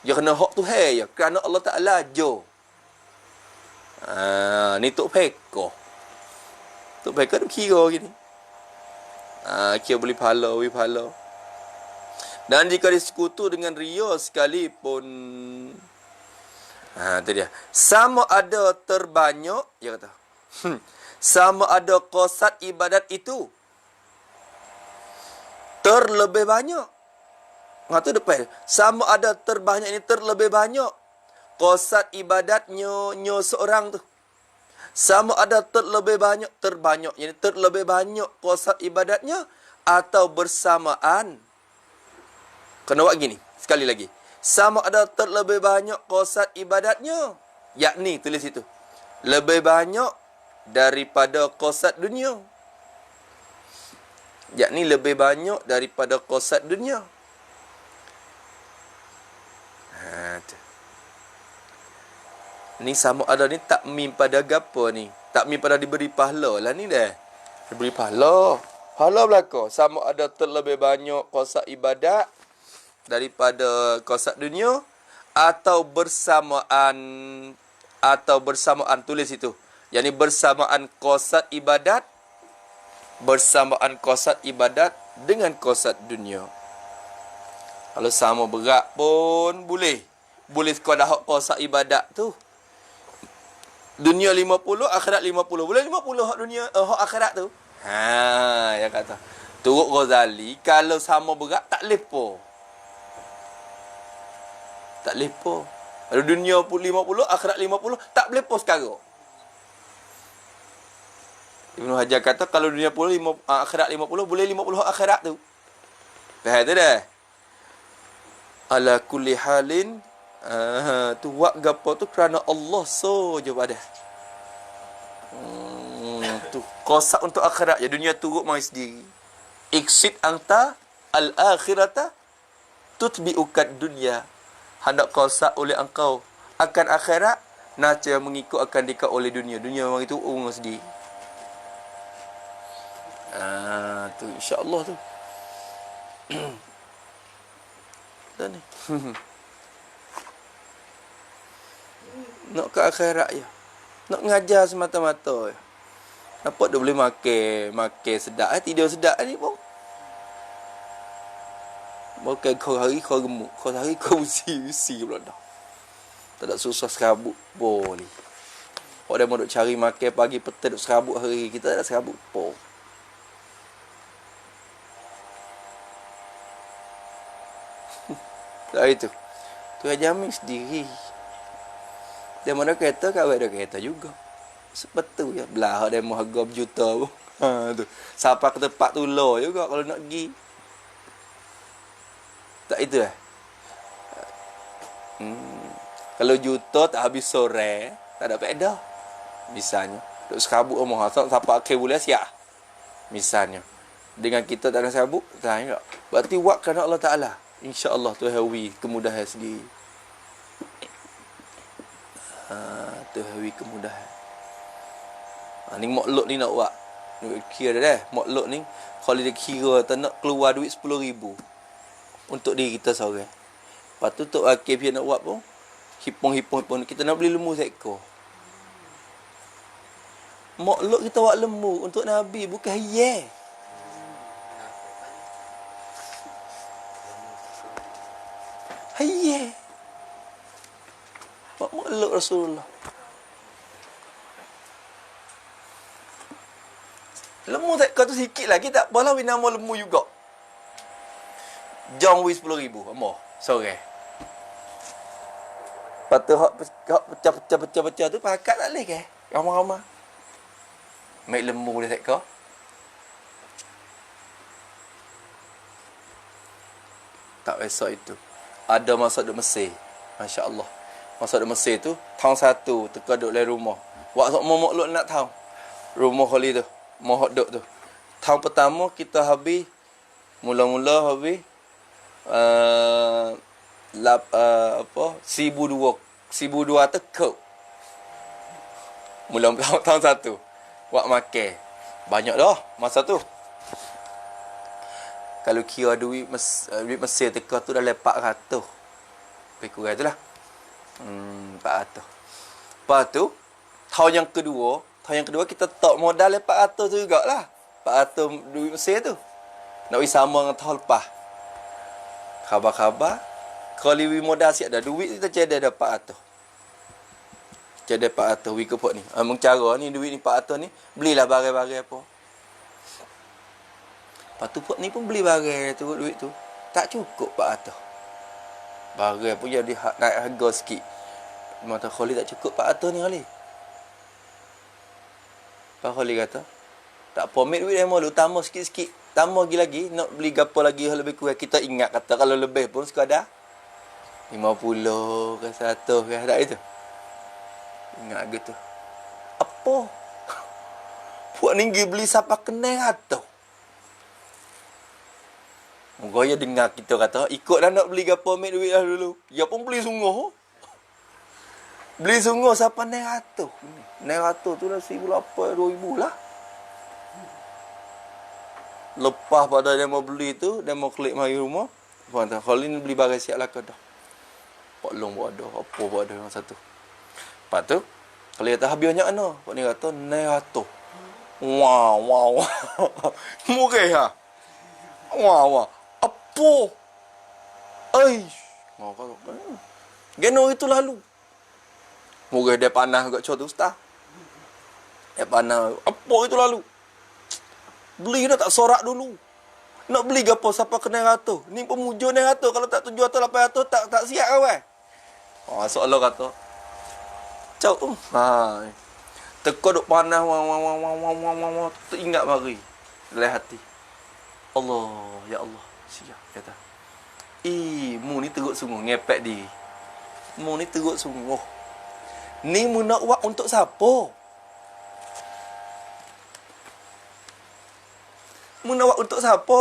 Dia kena hak tu ya. Kerana Allah Ta'ala jo. Ni Tok Peko. Tok Peko tu kira gini. Kira boleh pahala, Dan jika disekutu dengan ria sekalipun, tu dia. Sama ada terbanyak, dia kata. Sama ada qasad ibadat itu terlebih banyak. Tu depan. Sama ada terbanyak ini terlebih banyak qasad ibadatnya seorang tu. Sama ada terlebih banyak, yani terlebih banyak qasad ibadatnya atau bersamaan. Kena buat gini, sekali lagi. Sama ada terlebih banyak qasad ibadatnya, yakni tulis itu. Lebih banyak daripada qasad dunia. Yakni lebih banyak daripada qasad dunia. Ni sama ada ni takmim pada gapo ni? Takmim pada diberi pahala lah ni dah. Diberi pahala. Pahala belaka. Sama ada terlebih banyak qasad ibadat daripada qasad dunia atau bersamaan tulis itu. Yani bersamaan qasad ibadat dengan qasad dunia. Kalau sama berat pun boleh sekadar hak qasad ibadat tu. Dunia 50, akhirat 50. Boleh 50 hak dunia hak akhirat tu. Yang kata. Turut Ghazali kalau sama berat tak lepo. Tak lepo. Kalau dunia 50, akhirat 50, tak lepo sekarang. Ibnu Hajar kata kalau dunia 50, akhirat 50, boleh 50 akhirat tu. Faham tu dah? Ala kulli halin, tu buat gapo tu kerana Allah saja pada. Tu kosak untuk akhirat. Ya dunia turut mai sendiri. Iksid anta al-akhirata tutbi'ukat dunya. Hendak kosak oleh engkau akan akhirat, naca mengikut akan dikat oleh dunia. Dunia memang itu urung sendiri. Tu insya-Allah tu. Dan ni. Nak ke akhirat ya. Nak ngajar semata-mata ya. Nampak dia boleh makan sedap, tidur sedap ni pun. Bukan kau hari kau gemuk, kau hari kau usi pula dah. Tak ada susah serabut boleh. Orang dia mau duk cari makan pagi petang duk serabut hari, kita tak ada serabut po. Tak itu. Tu jamin sendiri. Dia mana kereta kau ada kereta juga. Sebetul ya. Belah dia mau harga berjuta pun. Ha tu. Sampai ke tempat tu low juga kalau nak pergi. Tak itu Kalau juta tak habis sore, tak ada faedah. Misalnya, duk serabut rumah sampai akhir bulan siap. Misalnya, dengan kita tak ada serabut, tak enggak. Berarti buat kerana Allah Taala. Insya-Allah tu hawi kemudahan sendiri. Tu hawi kemudahan. Ni makhluk ni nak buat. Kira dah. Makhluk ni kalau dia kira tak nak keluar duit 10,000 untuk diri kita seorang. Lepas tu Tok Akif dia nak buat pun hipung kita nak beli lembu seekor. Makhluk kita buat lembu untuk Nabi bukan hiyah. Hiyah. Buat makhluk Rasulullah. Lembu seekor tu sikit lagi tak apalah nama lembu juga. Jong wis 10,000 amah sore. Lepas tu hak pecah tu pakat tak boleh ke? Ramai-ramai. Maik lembu dia seekor. Tak esok itu. Ada masa duduk Mesir. Masya Allah. Masa duduk Mesir tu, tahun 1 teka duduk dalam rumah. Waktu makhluk nak tahu. Rumah Khalid tu. Mohok duduk tu. Tahun pertama kita habis. Mula-mula habis. 1,200 tekuk. Mula tahun 1. Buat makan. Banyak dah masa tu. Kalau kira duit Mesir tekuk tu dah 400. Lebih kurang tu lah. 400. Lepas tu, tahun yang kedua kita tak modal 400 tu jugalah. 400 duit Mesir tu. Nak pergi sama dengan tahun lepas. Khabar-khabar. Kalau modal siap dah. Duit kita cedek dah 400. Cedek 400 wik kepok ni. Amang cara ni duit ni 400 ni. Belilah barang-barang apa. Lepas tu pok ni pun beli barang tu. Duit tu. Tak cukup 400. Barang pun jadi naik harga sikit. Mata Khalid tak cukup 400 ni Khalid. Pak Khalid kata, tak apa, ambil duit demo dulu, tambah sikit-sikit. Tambah lagi, nak beli gapo lagi yang lebih kurang. Kita ingat kata, kalau lebih pun sekadar 50 ke 100 ke, tak itu. Ingat gitu. Apa? Puak ni pergi beli siapa kenal atau? Moga ya dengar kita kata, ikut dah nak beli gapo, ambil duit dah dulu. Ya pun beli sungguh. Beli sungguh siapa Nerato. Nerato tu dah 1,800, 2,000 lah. Lepas pada dia mau beli tu, dia mau klik mari rumah. Kata, kalau ni beli barang siap lah kau dah. Pak long buat ada, apa buat ada yang satu. Lepas tu, kalau dia tak habisnya mana? Pak ni kata, Nerato. Wow. Murah ha? Wow. Apa? Aish. Geno itu lalu. Murah dia panah kat cor tu ustaz. Dia panah. Apa itu lalu? Beli dah tak sorak dulu. Nak beli gapo siapa kena 100. Ni pemuja ni 100. Kalau tak 700 800 tak siap kawan. Soalan kata. Cau. Teka duk panah wang. Teringat mari dalam hati. Allah, ya Allah. Siap kata. Mu ni teruk sungguh ngepek di. Mu ni teruk sungguh. Ni mu nak buat untuk siapa? Mu nak buat untuk siapa?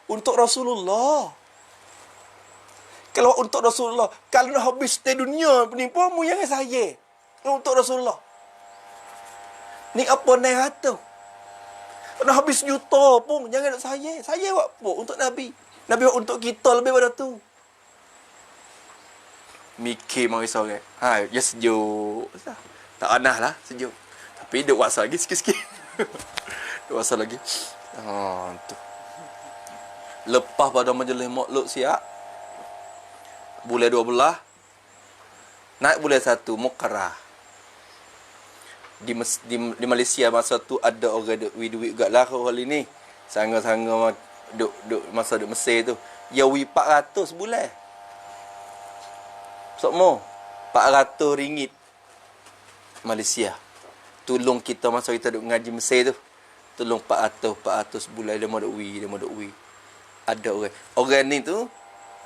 Untuk Rasulullah. Kalau untuk Rasulullah, kalau nak habis di dunia ni pun mu jangan saya. Kalau untuk Rasulullah. Ni apa naik tu? Nak habis juta pun jangan nak saya. Saya buat apa? Untuk Nabi. Nabi buat untuk kita lebih pada tu. Mikir mari sore. Ya sejuk. Tak anah lah sejuk. Tapi duk wasa lagi sikit-sikit. Duk wasa lagi. Tu. Lepas pada majlis makhluk siap. Bulan 12. Naik bulan 1 Mukarrah. Di Malaysia masa tu ada orang duit gak lah kali ni. Sanga-sanga duk masa duk Mesir tu. Ya 400 bulan. Sokmo 400 ringgit Malaysia. Tolong kita masa kita duk ngaji Mesir tu. Tolong 400 bulan dia mau duk wi. Ada orang ni tu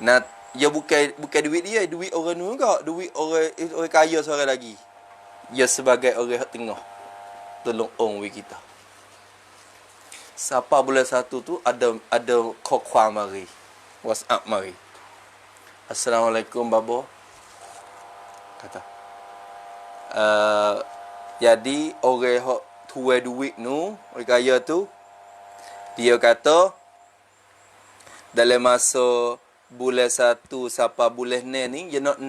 nak ya bukan duit dia, duit orang nu juga, duit orang kaya seorang lagi. Ya sebagai orang tengah. Tolong wi kita. Siapa bulan 1 tu ada kokwa mari. WhatsApp mari. Assalamualaikum babo. Kata. Jadi orang hok tuai duit nu, orang kaya tu dia kata dalam masa bulan 1 sampai bulan ni dia nak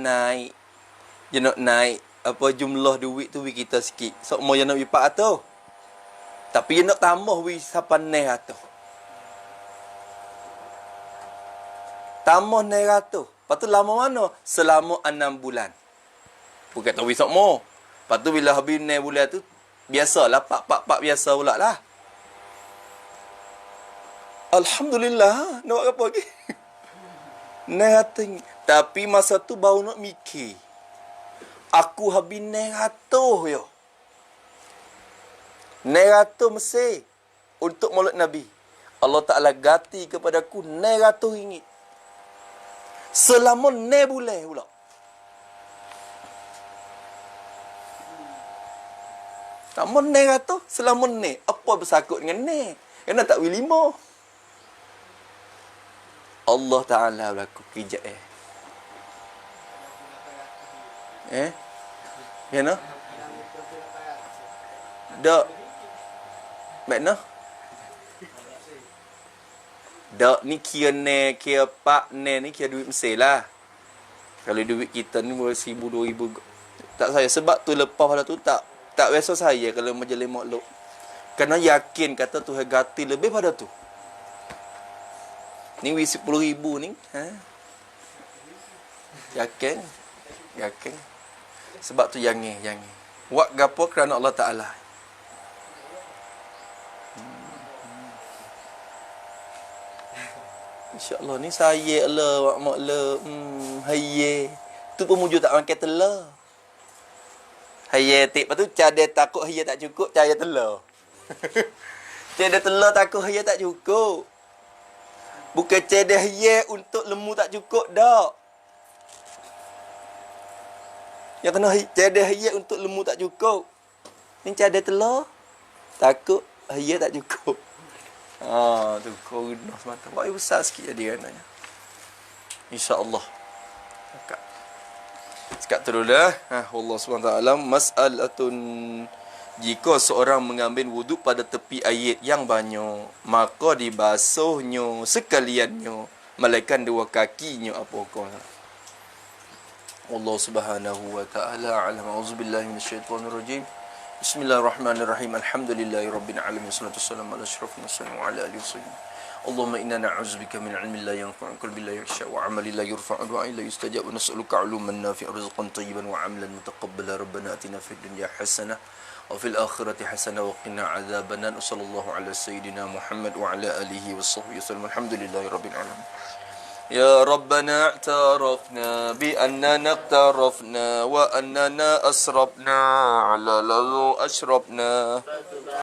naik apa jumlah duit tu kita sikit. So mau dia nak 400. Tapi dia nak tambah sampai 900. Tambah 900. Lepas tu lama mana? Selama 6 bulan. Bukan tahu wisok mo. Lepas tu bila habis 9 bulan tu biasalah pak biasa pula lah. Alhamdulillah, nak buat apa lagi? Nothing. Tapi masa tu baru nak mikir. Aku habis 900 yo. 900 Mesir untuk maulid Nabi. Allah Ta'ala ganti kepada aku 900 ringgit. Selama 9 bulan pula. Selama 900, selama 9. Apa bersakut dengan 9? Kena tak wili 5. Allah Ta'ala berlaku kerja Mana? Dak. Mana? Dak ni kira pak ni kira duit Mesir lah. Kalau duit kita ni 1,000, 2,000. Tak saya. Sebab tu lepas pada tu tak biasa saya kalau majlis makhluk. Kerana yakin kata Tuhan ganti lebih pada tu. Ni 10,000 ni. Yakin. Sebab tu jangan. Buat gapo kerana Allah Ta'ala. InsyaAllah ni saya Allah makla. Haye. Tu pun mujur tak makan telur. Haye tik. Lepas tu cadai takut haye tak cukup. Cahaya telur. Cadai telur takut haye tak cukup. Bukan cadai haye untuk lemu tak cukup dak. Yang kena cadai haye untuk lemu tak cukup. Ni cadai telur. Takut haye tak cukup. Tu korunah semata. Buat besar sikit jadi kananya. InsyaAllah. Sekat terus dah. Allah SWT. Mas'alatun. Jika seorang mengambil wuduk pada tepi air yang banyak, maka dibasuhnya sekaliannya, malaikat 2 kakinya apakah. Allah Subhanahu wa ta'ala a'lam. A'udzubillahi minasyaitonirrajim. Bismillahirrahmanirrahim. Alhamdulillahirabbil alamin. Wassalatu wassalamu ala asyrafil mursalin wa ala alihi wasallam. Allahumma inna na'udzubika min 'ilmin la yanfa'u, qalbin la yakhsha, wa 'amalin la yurfa'u, wa 'ilmin la yustajab, wa nas'aluka 'uluman nafi'an, rizqan tayyiban, wa 'amalan mutaqabbalan. Rabbana atina fid dunya hasanah wa fil akhirati hasanah wa qina 'adzabannar. Sallallahu ala sayyidina Muhammad wa ala alihi washabbihi wasallam. Alhamdulillahirabbil alamin. يا ربنا اعترفنا بأننا اقترفنا وأننا أسرفنا على لو أشرفنا